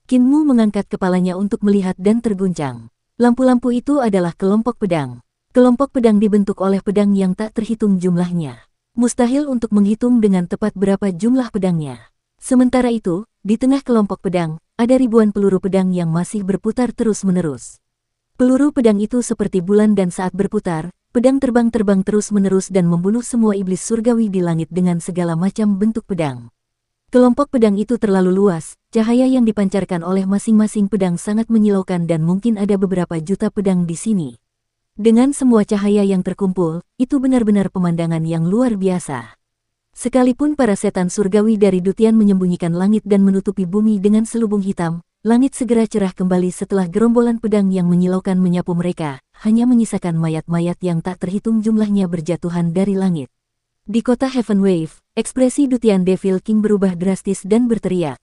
Speaker 1: Kinmu mengangkat kepalanya untuk melihat dan terguncang. Lampu-lampu itu adalah kelompok pedang. Kelompok pedang dibentuk oleh pedang yang tak terhitung jumlahnya. Mustahil untuk menghitung dengan tepat berapa jumlah pedangnya. Sementara itu, di tengah kelompok pedang, ada ribuan peluru pedang yang masih berputar terus-menerus. Peluru pedang itu seperti bulan dan saat berputar, pedang terbang-terbang terus-menerus dan membunuh semua iblis surgawi di langit dengan segala macam bentuk pedang. Kelompok pedang itu terlalu luas, cahaya yang dipancarkan oleh masing-masing pedang sangat menyilaukan dan mungkin ada beberapa juta pedang di sini. Dengan semua cahaya yang terkumpul, itu benar-benar pemandangan yang luar biasa. Sekalipun para setan surgawi dari Dutian menyembunyikan langit dan menutupi bumi dengan selubung hitam, langit segera cerah kembali setelah gerombolan pedang yang menyilaukan menyapu mereka, hanya menyisakan mayat-mayat yang tak terhitung jumlahnya berjatuhan dari langit. Di kota Heaven Wave, ekspresi Dutian Devil King berubah drastis dan berteriak.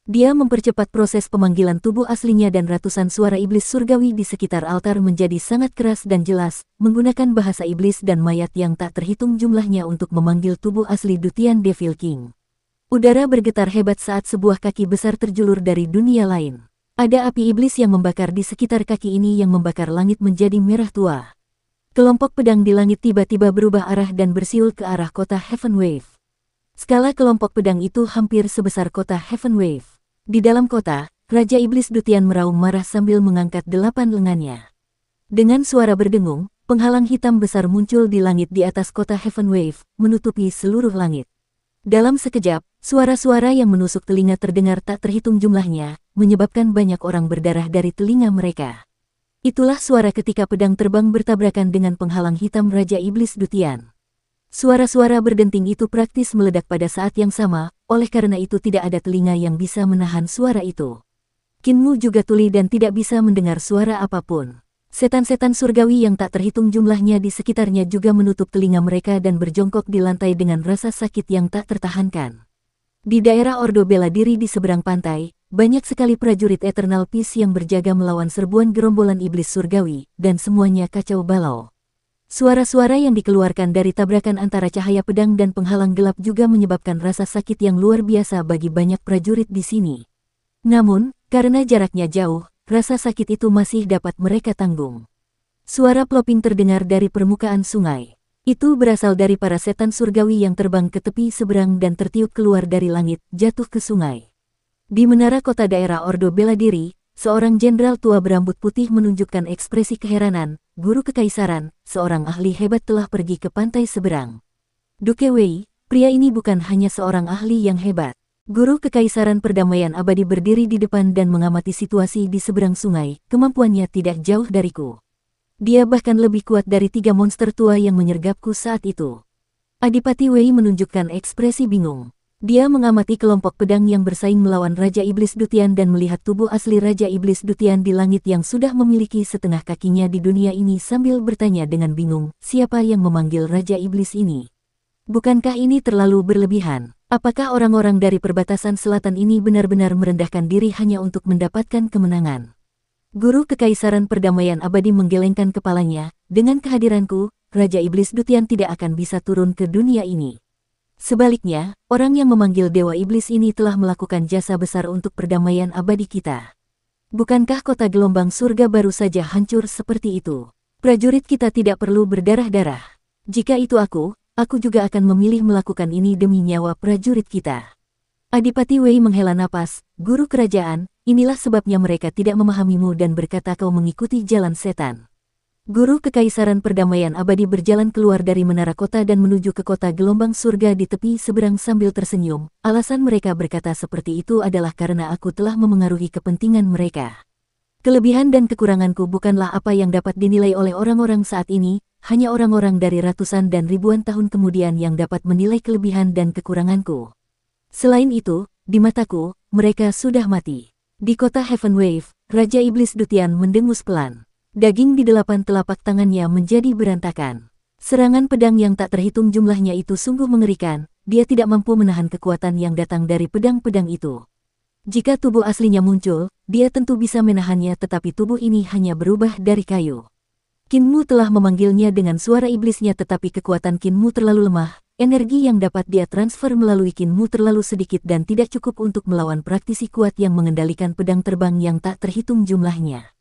Speaker 1: Dia mempercepat proses pemanggilan tubuh aslinya dan ratusan suara iblis surgawi di sekitar altar menjadi sangat keras dan jelas, menggunakan bahasa iblis dan mayat yang tak terhitung jumlahnya untuk memanggil tubuh asli Dutian Devil King. Udara bergetar hebat saat sebuah kaki besar terjulur dari dunia lain. Ada api iblis yang membakar di sekitar kaki ini yang membakar langit menjadi merah tua. Kelompok pedang di langit tiba-tiba berubah arah dan bersiul ke arah kota Heaven Wave. Skala kelompok pedang itu hampir sebesar kota Heaven Wave. Di dalam kota, Raja Iblis Dutian meraung marah sambil mengangkat 8 lengannya. Dengan suara berdengung, penghalang hitam besar muncul di langit di atas kota Heaven Wave, menutupi seluruh langit. Dalam sekejap, suara-suara yang menusuk telinga terdengar tak terhitung jumlahnya, menyebabkan banyak orang berdarah dari telinga mereka. Itulah suara ketika pedang terbang bertabrakan dengan penghalang hitam Raja Iblis Dutian. Suara-suara berdenting itu praktis meledak pada saat yang sama, oleh karena itu tidak ada telinga yang bisa menahan suara itu. Kinmu juga tuli dan tidak bisa mendengar suara apapun. Setan-setan surgawi yang tak terhitung jumlahnya di sekitarnya juga menutup telinga mereka dan berjongkok di lantai dengan rasa sakit yang tak tertahankan. Di daerah Ordo Bela Diri di seberang pantai, banyak sekali prajurit Eternal Peace yang berjaga melawan serbuan gerombolan iblis surgawi, dan semuanya kacau balau. Suara-suara yang dikeluarkan dari tabrakan antara cahaya pedang dan penghalang gelap juga menyebabkan rasa sakit yang luar biasa bagi banyak prajurit di sini. Namun, karena jaraknya jauh, rasa sakit itu masih dapat mereka tanggung. Suara ploping terdengar dari permukaan sungai. Itu berasal dari para setan surgawi yang terbang ke tepi seberang dan tertiup keluar dari langit, jatuh ke sungai. Di menara kota daerah Ordo Bela Diri, seorang jenderal tua berambut putih menunjukkan ekspresi keheranan. Guru Kekaisaran, seorang ahli hebat telah pergi ke pantai seberang. Duke Wei, pria ini bukan hanya seorang ahli yang hebat. Guru Kekaisaran Perdamaian Abadi berdiri di depan dan mengamati situasi di seberang sungai, kemampuannya tidak jauh dariku. Dia bahkan lebih kuat dari 3 monster tua yang menyergapku saat itu. Adipati Wei menunjukkan ekspresi bingung. Dia mengamati kelompok pedang yang bersaing melawan Raja Iblis Dutian dan melihat tubuh asli Raja Iblis Dutian di langit yang sudah memiliki setengah kakinya di dunia ini sambil bertanya dengan bingung, siapa yang memanggil Raja Iblis ini? Bukankah ini terlalu berlebihan? Apakah orang-orang dari perbatasan selatan ini benar-benar merendahkan diri hanya untuk mendapatkan kemenangan? Guru Kekaisaran Perdamaian Abadi menggelengkan kepalanya, dengan kehadiranku, Raja Iblis Dutian tidak akan bisa turun ke dunia ini. Sebaliknya, orang yang memanggil Dewa Iblis ini telah melakukan jasa besar untuk perdamaian abadi kita. Bukankah kota gelombang surga baru saja hancur seperti itu? Prajurit kita tidak perlu berdarah-darah. Jika itu aku juga akan memilih melakukan ini demi nyawa prajurit kita. Adipati Wei menghela napas, guru kerajaan, inilah sebabnya mereka tidak memahamimu dan berkata kau mengikuti jalan setan. Guru Kekaisaran Perdamaian Abadi berjalan keluar dari menara kota dan menuju ke kota gelombang surga di tepi seberang sambil tersenyum. Alasan mereka berkata seperti itu adalah karena aku telah memengaruhi kepentingan mereka. Kelebihan dan kekuranganku bukanlah apa yang dapat dinilai oleh orang-orang saat ini, hanya orang-orang dari ratusan dan ribuan tahun kemudian yang dapat menilai kelebihan dan kekuranganku. Selain itu, di mataku, mereka sudah mati. Di kota Heaven Wave, Raja Iblis Dutian mendengus pelan. Daging di 8 telapak tangannya menjadi berantakan. Serangan pedang yang tak terhitung jumlahnya itu sungguh mengerikan, dia tidak mampu menahan kekuatan yang datang dari pedang-pedang itu. Jika tubuh aslinya muncul, dia tentu bisa menahannya, tetapi tubuh ini hanya berubah dari kayu. Kinmu telah memanggilnya dengan suara iblisnya, tetapi kekuatan Kinmu terlalu lemah. Energi yang dapat dia transfer melalui Kinmu terlalu sedikit dan tidak cukup untuk melawan praktisi kuat yang mengendalikan pedang terbang yang tak terhitung jumlahnya.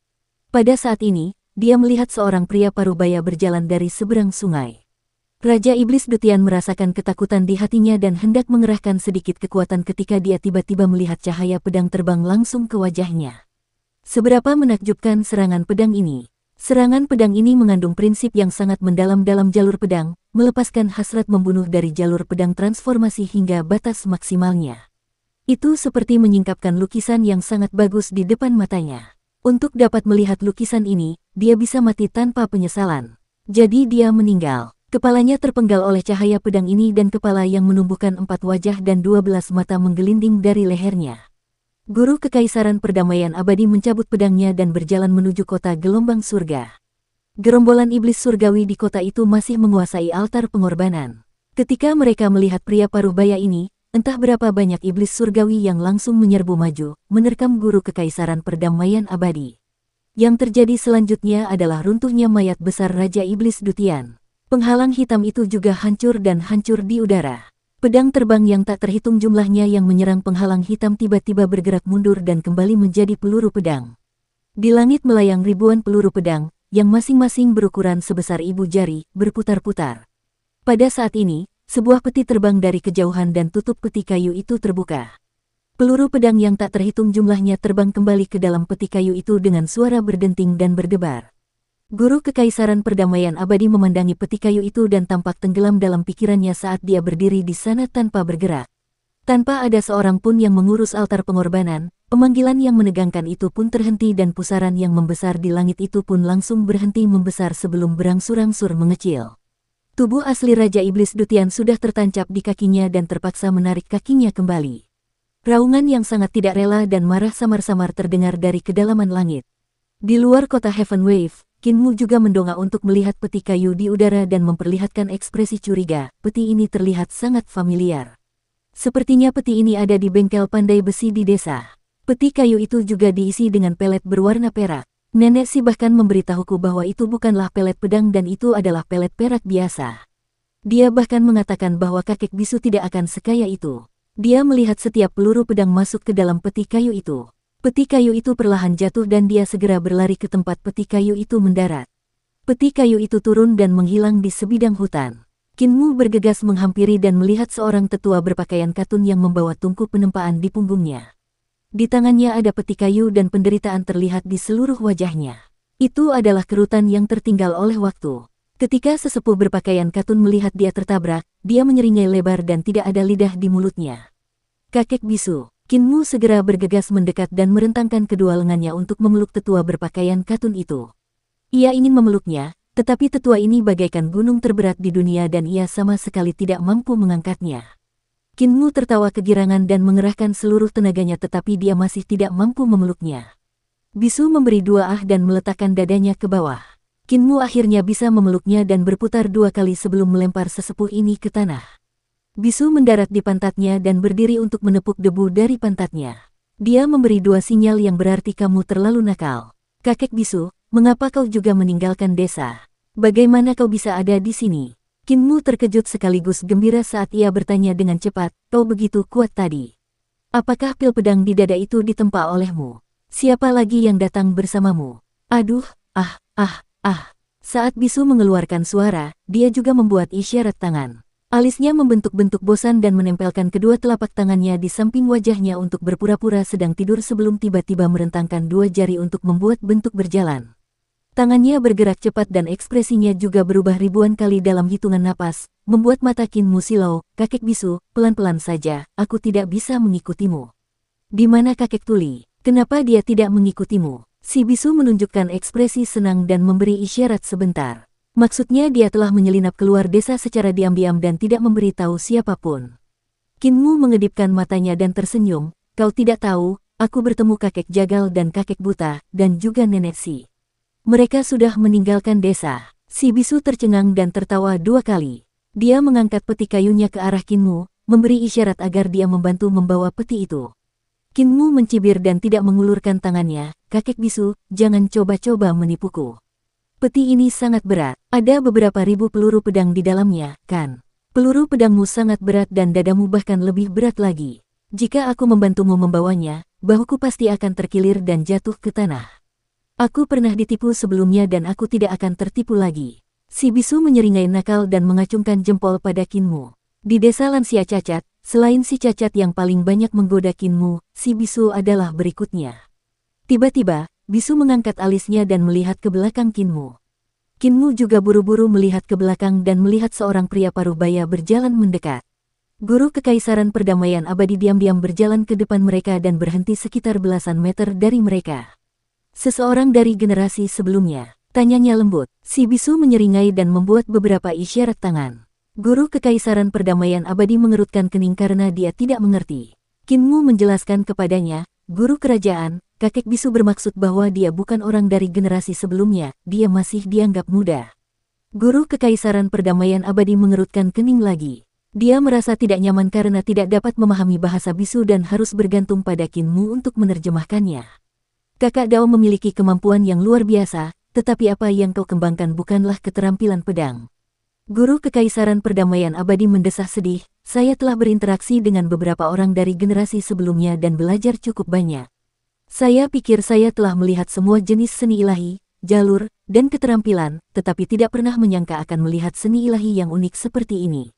Speaker 1: Pada saat ini, dia melihat seorang pria parubaya berjalan dari seberang sungai. Raja Iblis Dutian merasakan ketakutan di hatinya dan hendak mengerahkan sedikit kekuatan ketika dia tiba-tiba melihat cahaya pedang terbang langsung ke wajahnya. Seberapa menakjubkan serangan pedang ini! Serangan pedang ini mengandung prinsip yang sangat mendalam dalam jalur pedang, melepaskan hasrat membunuh dari jalur pedang transformasi hingga batas maksimalnya. Itu seperti menyingkapkan lukisan yang sangat bagus di depan matanya. Untuk dapat melihat lukisan ini, dia bisa mati tanpa penyesalan. Jadi dia meninggal. Kepalanya terpenggal oleh cahaya pedang ini dan kepala yang menumbuhkan 4 wajah dan 12 mata menggelinding dari lehernya. Guru Kekaisaran Perdamaian Abadi mencabut pedangnya dan berjalan menuju kota gelombang surga. Gerombolan iblis surgawi di kota itu masih menguasai altar pengorbanan. Ketika mereka melihat pria parubaya ini, entah berapa banyak iblis surgawi yang langsung menyerbu maju, menerkam Guru Kekaisaran Perdamaian Abadi. Yang terjadi selanjutnya adalah runtuhnya mayat besar Raja Iblis Dutian. Penghalang hitam itu juga hancur dan hancur di udara. Pedang terbang yang tak terhitung jumlahnya yang menyerang penghalang hitam tiba-tiba bergerak mundur dan kembali menjadi peluru pedang. Di langit melayang ribuan peluru pedang, yang masing-masing berukuran sebesar ibu jari, berputar-putar. Pada saat ini, sebuah peti terbang dari kejauhan dan tutup peti kayu itu terbuka. Peluru pedang yang tak terhitung jumlahnya terbang kembali ke dalam peti kayu itu dengan suara berdenting dan berdebar. Guru Kekaisaran Perdamaian Abadi memandangi peti kayu itu dan tampak tenggelam dalam pikirannya saat dia berdiri di sana tanpa bergerak. Tanpa ada seorang pun yang mengurus altar pengorbanan, pemanggilan yang menegangkan itu pun terhenti dan pusaran yang membesar di langit itu pun langsung berhenti membesar sebelum berangsur-angsur mengecil. Tubuh asli Raja Iblis Dutian sudah tertancap di kakinya dan terpaksa menarik kakinya kembali. Raungan yang sangat tidak rela dan marah samar-samar terdengar dari kedalaman langit. Di luar kota Heaven Wave, Kinmu juga mendongak untuk melihat peti kayu di udara dan memperlihatkan ekspresi curiga. Peti ini terlihat sangat familiar. Sepertinya peti ini ada di bengkel pandai besi di desa. Peti kayu itu juga diisi dengan pelet berwarna perak. Nenek Si bahkan memberitahuku bahwa itu bukanlah pelet pedang dan itu adalah pelet perak biasa. Dia bahkan mengatakan bahwa kakek bisu tidak akan sekaya itu. Dia melihat setiap peluru pedang masuk ke dalam peti kayu itu. Peti kayu itu perlahan jatuh dan dia segera berlari ke tempat peti kayu itu mendarat. Peti kayu itu turun dan menghilang di sebidang hutan. Kinmu bergegas menghampiri dan melihat seorang tetua berpakaian katun yang membawa tungku penempaan di punggungnya. Di tangannya ada peti kayu dan penderitaan terlihat di seluruh wajahnya. Itu adalah kerutan yang tertinggal oleh waktu. Ketika sesepuh berpakaian katun melihat dia tertabrak, dia menyeringai lebar dan tidak ada lidah di mulutnya. Kakek bisu. Kinmu segera bergegas mendekat dan merentangkan kedua lengannya untuk memeluk tetua berpakaian katun itu. Ia ingin memeluknya, tetapi tetua ini bagaikan gunung terberat di dunia dan ia sama sekali tidak mampu mengangkatnya. Kinmu tertawa kegirangan dan mengerahkan seluruh tenaganya tetapi dia masih tidak mampu memeluknya. Bisu memberi 2 dan meletakkan dadanya ke bawah. Kinmu akhirnya bisa memeluknya dan berputar 2 kali sebelum melempar sesepuh ini ke tanah. Bisu mendarat di pantatnya dan berdiri untuk menepuk debu dari pantatnya. Dia memberi 2 sinyal yang berarti kamu terlalu nakal. Kakek bisu, mengapa kau juga meninggalkan desa? Bagaimana kau bisa ada di sini? Kinmu terkejut sekaligus gembira saat ia bertanya dengan cepat, kau begitu kuat tadi. Apakah pil pedang di dada itu ditempa olehmu? Siapa lagi yang datang bersamamu? Aduh, Saat bisu mengeluarkan suara, dia juga membuat isyarat tangan. Alisnya membentuk-bentuk bosan dan menempelkan kedua telapak tangannya di samping wajahnya untuk berpura-pura sedang tidur sebelum tiba-tiba merentangkan 2 jari untuk membuat bentuk berjalan. Tangannya bergerak cepat dan ekspresinya juga berubah ribuan kali dalam hitungan napas, membuat mata Kinmu silau. Kakek bisu, pelan-pelan saja, aku tidak bisa mengikutimu. Di mana kakek tuli? Kenapa dia tidak mengikutimu? Si bisu menunjukkan ekspresi senang dan memberi isyarat sebentar. Maksudnya dia telah menyelinap keluar desa secara diam-diam dan tidak memberitahu siapapun. Kinmu mengedipkan matanya dan tersenyum, kau tidak tahu, aku bertemu kakek jagal dan kakek buta, dan juga nenek Si. Mereka sudah meninggalkan desa. Si bisu tercengang dan tertawa 2 kali. Dia mengangkat peti kayunya ke arah Kinmu, memberi isyarat agar dia membantu membawa peti itu. Kinmu mencibir dan tidak mengulurkan tangannya. Kakek bisu, jangan coba-coba menipuku. Peti ini sangat berat. Ada beberapa ribu peluru pedang di dalamnya, kan? Peluru pedangmu sangat berat dan dadamu bahkan lebih berat lagi. Jika aku membantumu membawanya, bahuku pasti akan terkilir dan jatuh ke tanah. Aku pernah ditipu sebelumnya dan aku tidak akan tertipu lagi. Si bisu menyeringai nakal dan mengacungkan jempol pada Kinmu. Di desa lansia cacat, selain si cacat yang paling banyak menggoda Kinmu, si bisu adalah berikutnya. Tiba-tiba, bisu mengangkat alisnya dan melihat ke belakang Kinmu. Kinmu juga buru-buru melihat ke belakang dan melihat seorang pria paruh baya berjalan mendekat. Guru Kekaisaran Perdamaian Abadi diam-diam berjalan ke depan mereka dan berhenti sekitar belasan meter dari mereka. Seseorang dari generasi sebelumnya, tanyanya lembut. Si bisu menyeringai dan membuat beberapa isyarat tangan. Guru Kekaisaran Perdamaian Abadi mengerutkan kening karena dia tidak mengerti. Kinmu menjelaskan kepadanya, guru kerajaan, kakek bisu bermaksud bahwa dia bukan orang dari generasi sebelumnya, dia masih dianggap muda. Guru Kekaisaran Perdamaian Abadi mengerutkan kening lagi. Dia merasa tidak nyaman karena tidak dapat memahami bahasa bisu dan harus bergantung pada Kinmu untuk menerjemahkannya. Kakak Dao memiliki kemampuan yang luar biasa, tetapi apa yang kau kembangkan bukanlah keterampilan pedang. Guru Kekaisaran Perdamaian Abadi mendesah sedih, saya telah berinteraksi dengan beberapa orang dari generasi sebelumnya dan belajar cukup banyak. Saya pikir saya telah melihat semua jenis seni ilahi, jalur, dan keterampilan, tetapi tidak pernah menyangka akan melihat seni ilahi yang unik seperti ini.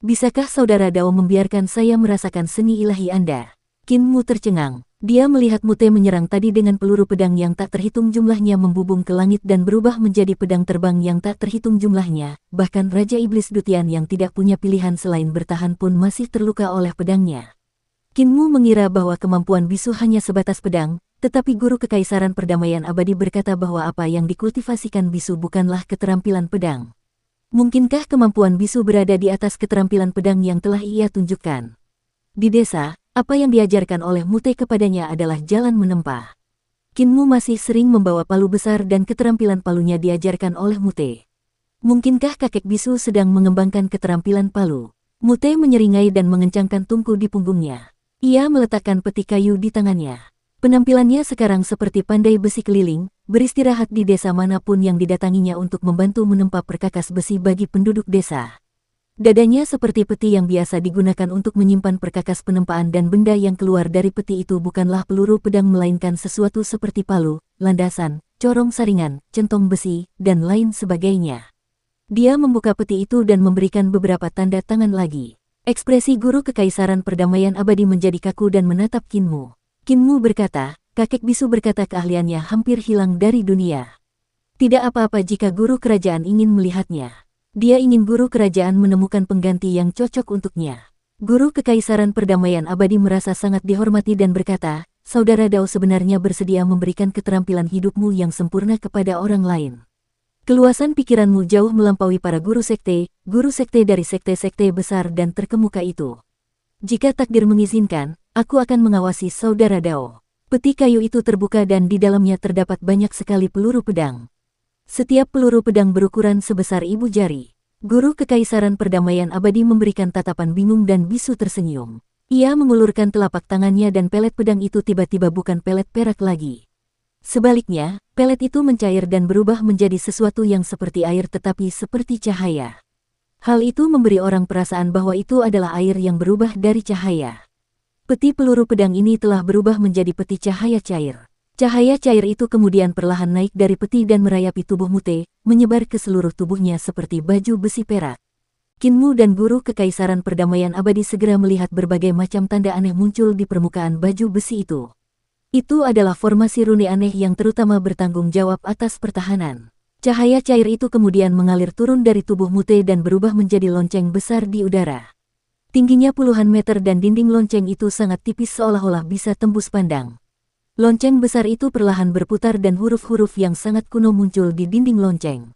Speaker 1: Bisakah saudara Dao membiarkan saya merasakan seni ilahi Anda? Kinmu tercengang. Dia melihat Mute menyerang tadi dengan peluru pedang yang tak terhitung jumlahnya membubung ke langit dan berubah menjadi pedang terbang yang tak terhitung jumlahnya. Bahkan Raja Iblis Dutian yang tidak punya pilihan selain bertahan pun masih terluka oleh pedangnya. Kinmu mengira bahwa kemampuan bisu hanya sebatas pedang, tetapi Guru Kekaisaran Perdamaian Abadi berkata bahwa apa yang dikultivasikan bisu bukanlah keterampilan pedang. Mungkinkah kemampuan bisu berada di atas keterampilan pedang yang telah ia tunjukkan? Di desa, apa yang diajarkan oleh Mute kepadanya adalah jalan menempah. Kinmu masih sering membawa palu besar dan keterampilan palunya diajarkan oleh Mute. Mungkinkah kakek bisu sedang mengembangkan keterampilan palu? Mute menyeringai dan mengencangkan tungku di punggungnya. Ia meletakkan peti kayu di tangannya. Penampilannya sekarang seperti pandai besi keliling, beristirahat di desa manapun yang didatanginya untuk membantu menempa perkakas besi bagi penduduk desa. Dadanya seperti peti yang biasa digunakan untuk menyimpan perkakas penempaan dan benda yang keluar dari peti itu bukanlah peluru pedang melainkan sesuatu seperti palu, landasan, corong saringan, centong besi, dan lain sebagainya. Dia membuka peti itu dan memberikan beberapa tanda tangan lagi. Ekspresi Guru Kekaisaran Perdamaian Abadi menjadi kaku dan menatap Kinmu. Kinmu berkata, kakek bisu berkata keahliannya hampir hilang dari dunia. Tidak apa-apa jika guru kerajaan ingin melihatnya. Dia ingin guru kerajaan menemukan pengganti yang cocok untuknya. Guru Kekaisaran Perdamaian Abadi merasa sangat dihormati dan berkata, saudara Dao sebenarnya bersedia memberikan keterampilan hidupmu yang sempurna kepada orang lain. Keluasan pikiranmu jauh melampaui para guru sekte dari sekte-sekte besar dan terkemuka itu. Jika takdir mengizinkan, aku akan mengawasi saudara Dao. Peti kayu itu terbuka dan di dalamnya terdapat banyak sekali peluru pedang. Setiap peluru pedang berukuran sebesar ibu jari. Guru Kekaisaran Perdamaian Abadi memberikan tatapan bingung dan bisu tersenyum. Ia mengulurkan telapak tangannya dan pelet pedang itu tiba-tiba bukan pelet perak lagi. Sebaliknya, pelet itu mencair dan berubah menjadi sesuatu yang seperti air tetapi seperti cahaya. Hal itu memberi orang perasaan bahwa itu adalah air yang berubah dari cahaya. Peti peluru pedang ini telah berubah menjadi peti cahaya cair. Cahaya cair itu kemudian perlahan naik dari peti dan merayapi tubuh Mute, menyebar ke seluruh tubuhnya seperti baju besi perak. Kinmu dan Guru Kekaisaran Perdamaian Abadi segera melihat berbagai macam tanda aneh muncul di permukaan baju besi itu. Itu adalah formasi rune aneh yang terutama bertanggung jawab atas pertahanan. Cahaya cair itu kemudian mengalir turun dari tubuh Mute dan berubah menjadi lonceng besar di udara. Tingginya puluhan meter dan dinding lonceng itu sangat tipis seolah-olah bisa tembus pandang. Lonceng besar itu perlahan berputar dan huruf-huruf yang sangat kuno muncul di dinding lonceng.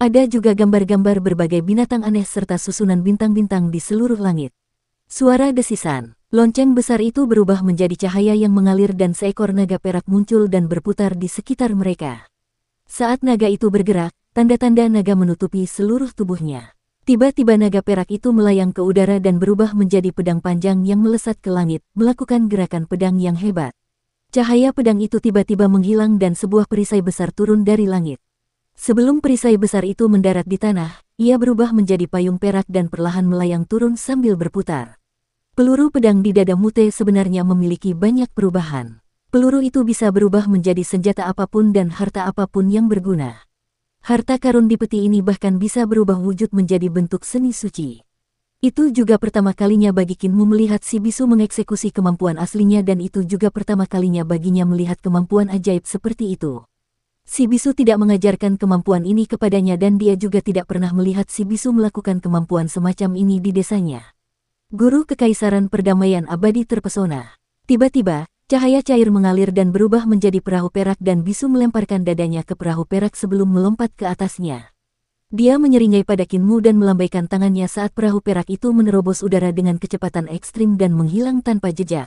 Speaker 1: Ada juga gambar-gambar berbagai binatang aneh serta susunan bintang-bintang di seluruh langit. Suara desisan. Lonceng besar itu berubah menjadi cahaya yang mengalir dan seekor naga perak muncul dan berputar di sekitar mereka. Saat naga itu bergerak, tanda-tanda naga menutupi seluruh tubuhnya. Tiba-tiba naga perak itu melayang ke udara dan berubah menjadi pedang panjang yang melesat ke langit, melakukan gerakan pedang yang hebat. Cahaya pedang itu tiba-tiba menghilang dan sebuah perisai besar turun dari langit. Sebelum perisai besar itu mendarat di tanah, ia berubah menjadi payung perak dan perlahan melayang turun sambil berputar. Peluru pedang di dada Mute sebenarnya memiliki banyak perubahan. Peluru itu bisa berubah menjadi senjata apapun dan harta apapun yang berguna. Harta karun di peti ini bahkan bisa berubah wujud menjadi bentuk seni suci. Itu juga pertama kalinya bagi Kinmu melihat si bisu mengeksekusi kemampuan aslinya dan itu juga pertama kalinya baginya melihat kemampuan ajaib seperti itu. Si bisu tidak mengajarkan kemampuan ini kepadanya dan dia juga tidak pernah melihat si bisu melakukan kemampuan semacam ini di desanya. Guru Kekaisaran Perdamaian Abadi terpesona. Tiba-tiba, cahaya cair mengalir dan berubah menjadi perahu perak dan bisu melemparkan dadanya ke perahu perak sebelum melompat ke atasnya. Dia menyeringai pada Kinmu dan melambaikan tangannya saat perahu perak itu menerobos udara dengan kecepatan ekstrim dan menghilang tanpa jejak.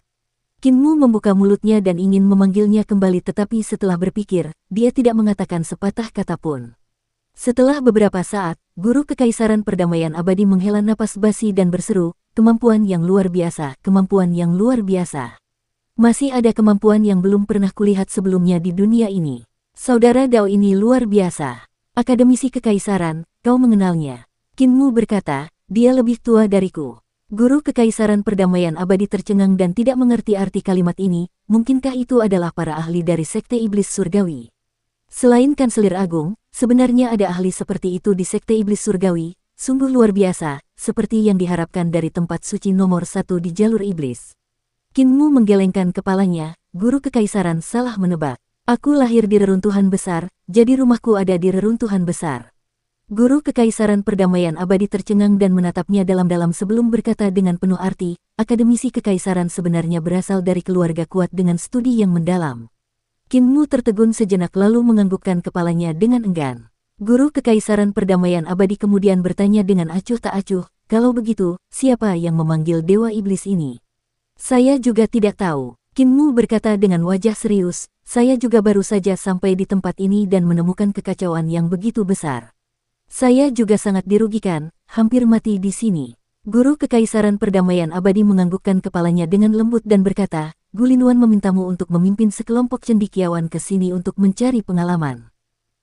Speaker 1: Kinmu membuka mulutnya dan ingin memanggilnya kembali tetapi setelah berpikir, dia tidak mengatakan sepatah kata pun. Setelah beberapa saat, Guru Kekaisaran Perdamaian Abadi menghela napas basi dan berseru, kemampuan yang luar biasa, kemampuan yang luar biasa. Masih ada kemampuan yang belum pernah kulihat sebelumnya di dunia ini. Saudara Dao ini luar biasa. Akademisi Kekaisaran, kau mengenalnya. Kinmu berkata, dia lebih tua dariku. Guru Kekaisaran Perdamaian Abadi tercengang dan tidak mengerti arti kalimat ini, mungkinkah itu adalah para ahli dari Sekte Iblis Surgawi? Selain Kanselir Agung, sebenarnya ada ahli seperti itu di Sekte Iblis Surgawi, sungguh luar biasa, seperti yang diharapkan dari tempat suci nomor 1 di jalur iblis. Kinmu menggelengkan kepalanya, Guru Kekaisaran salah menebak. Aku lahir di reruntuhan besar, jadi rumahku ada di reruntuhan besar. Guru Kekaisaran Perdamaian Abadi tercengang dan menatapnya dalam-dalam sebelum berkata dengan penuh arti, akademisi kekaisaran sebenarnya berasal dari keluarga kuat dengan studi yang mendalam. Kinmu tertegun sejenak lalu menganggukkan kepalanya dengan enggan. Guru Kekaisaran Perdamaian Abadi kemudian bertanya dengan acuh tak acuh, kalau begitu, siapa yang memanggil Dewa Iblis ini? Saya juga tidak tahu. Kinmu berkata dengan wajah serius, saya juga baru saja sampai di tempat ini dan menemukan kekacauan yang begitu besar. Saya juga sangat dirugikan, hampir mati di sini. Guru Kekaisaran Perdamaian Abadi menganggukkan kepalanya dengan lembut dan berkata, Gulinuan memintamu untuk memimpin sekelompok cendekiawan ke sini untuk mencari pengalaman.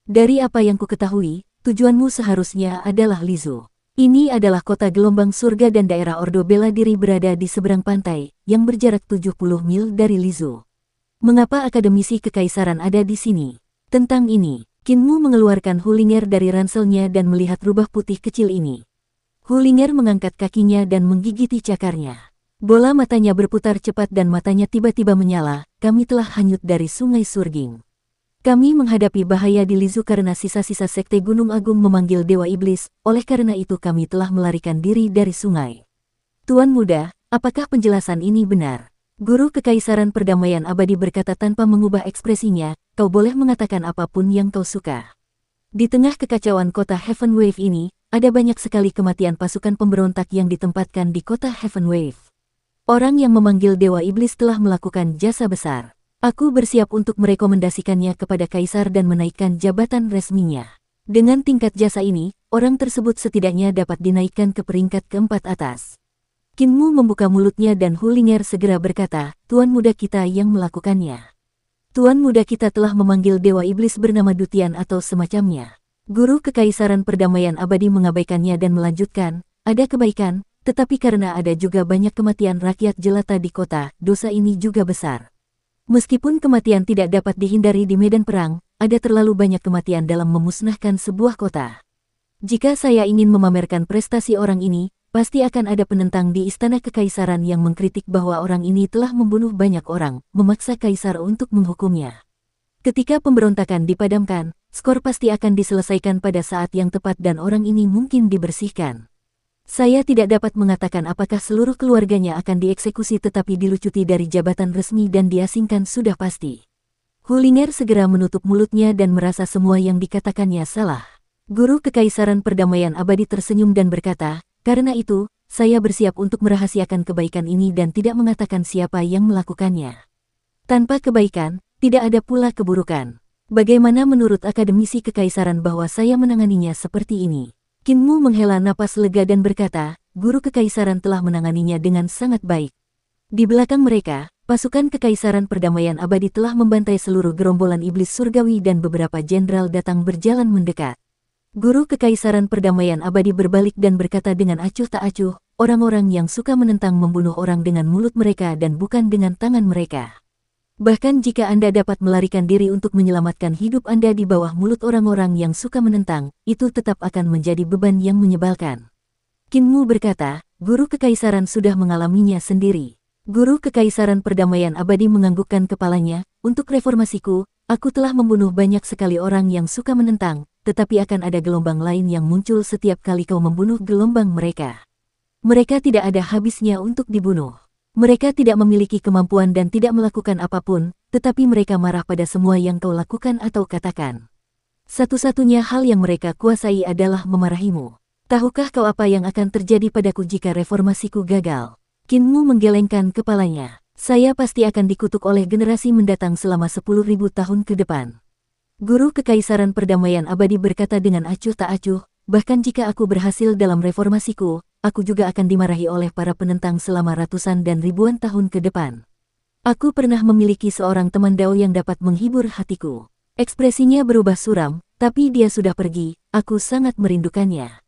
Speaker 1: Dari apa yang kuketahui, tujuanmu seharusnya adalah Lizu. Ini adalah kota gelombang surga dan daerah Ordo Bela Diri berada di seberang pantai, yang berjarak 70 mil dari Lizu. Mengapa akademisi kekaisaran ada di sini? Tentang ini, Kinmu mengeluarkan Hulinger dari ranselnya dan melihat rubah putih kecil ini. Hulinger mengangkat kakinya dan menggigiti cakarnya. Bola matanya berputar cepat dan matanya tiba-tiba menyala, kami telah hanyut dari Sungai Surging. Kami menghadapi bahaya di Lizu karena sisa-sisa Sekte Gunung Agung memanggil Dewa Iblis, oleh karena itu kami telah melarikan diri dari sungai. Tuan Muda, apakah penjelasan ini benar? Guru Kekaisaran Perdamaian Abadi berkata tanpa mengubah ekspresinya, kau boleh mengatakan apapun yang kau suka. Di tengah kekacauan kota Heaven Wave ini, ada banyak sekali kematian pasukan pemberontak yang ditempatkan di kota Heaven Wave. Orang yang memanggil Dewa Iblis telah melakukan jasa besar. Aku bersiap untuk merekomendasikannya kepada Kaisar dan menaikkan jabatan resminya. Dengan tingkat jasa ini, orang tersebut setidaknya dapat dinaikkan ke peringkat keempat atas. Kinmu membuka mulutnya dan Hulinger segera berkata, Tuan Muda kita yang melakukannya. Tuan Muda kita telah memanggil Dewa Iblis bernama Dutian atau semacamnya. Guru Kekaisaran Perdamaian Abadi mengabaikannya dan melanjutkan, ada kebaikan, tetapi karena ada juga banyak kematian rakyat jelata di kota, dosa ini juga besar. Meskipun kematian tidak dapat dihindari di medan perang, ada terlalu banyak kematian dalam memusnahkan sebuah kota. Jika saya ingin memamerkan prestasi orang ini, pasti akan ada penentang di Istana Kekaisaran yang mengkritik bahwa orang ini telah membunuh banyak orang, memaksa Kaisar untuk menghukumnya. Ketika pemberontakan dipadamkan, skor pasti akan diselesaikan pada saat yang tepat dan orang ini mungkin dibersihkan. Saya tidak dapat mengatakan apakah seluruh keluarganya akan dieksekusi tetapi dilucuti dari jabatan resmi dan diasingkan sudah pasti. Hulinger segera menutup mulutnya dan merasa semua yang dikatakannya salah. Guru Kekaisaran Perdamaian Abadi tersenyum dan berkata, karena itu, saya bersiap untuk merahasiakan kebaikan ini dan tidak mengatakan siapa yang melakukannya. Tanpa kebaikan, tidak ada pula keburukan. Bagaimana menurut akademisi kekaisaran bahwa saya menanganinya seperti ini? Kinmu menghela napas lega dan berkata, guru kekaisaran telah menanganinya dengan sangat baik. Di belakang mereka, pasukan kekaisaran perdamaian abadi telah membantai seluruh gerombolan iblis surgawi dan beberapa jenderal datang berjalan mendekat. Guru kekaisaran perdamaian abadi berbalik dan berkata dengan acuh tak acuh, orang-orang yang suka menentang membunuh orang dengan mulut mereka dan bukan dengan tangan mereka. Bahkan jika Anda dapat melarikan diri untuk menyelamatkan hidup Anda di bawah mulut orang-orang yang suka menentang, itu tetap akan menjadi beban yang menyebalkan. Kinmu berkata, guru kekaisaran sudah mengalaminya sendiri. Guru kekaisaran perdamaian abadi menganggukkan kepalanya, untuk reformasiku, aku telah membunuh banyak sekali orang yang suka menentang, tetapi akan ada gelombang lain yang muncul setiap kali kau membunuh gelombang mereka. Mereka tidak ada habisnya untuk dibunuh. Mereka tidak memiliki kemampuan dan tidak melakukan apapun, tetapi mereka marah pada semua yang kau lakukan atau katakan. Satu-satunya hal yang mereka kuasai adalah memarahimu. Tahukah kau apa yang akan terjadi padaku jika reformasiku gagal? Kinmu menggelengkan kepalanya. Saya pasti akan dikutuk oleh generasi mendatang selama 10.000 tahun ke depan. Guru kekaisaran perdamaian abadi berkata dengan acuh tak acuh, bahkan jika aku berhasil dalam reformasiku, aku juga akan dimarahi oleh para penentang selama ratusan dan ribuan tahun ke depan. Aku pernah memiliki seorang teman Dao yang dapat menghibur hatiku. Ekspresinya berubah suram, tapi dia sudah pergi, aku sangat merindukannya.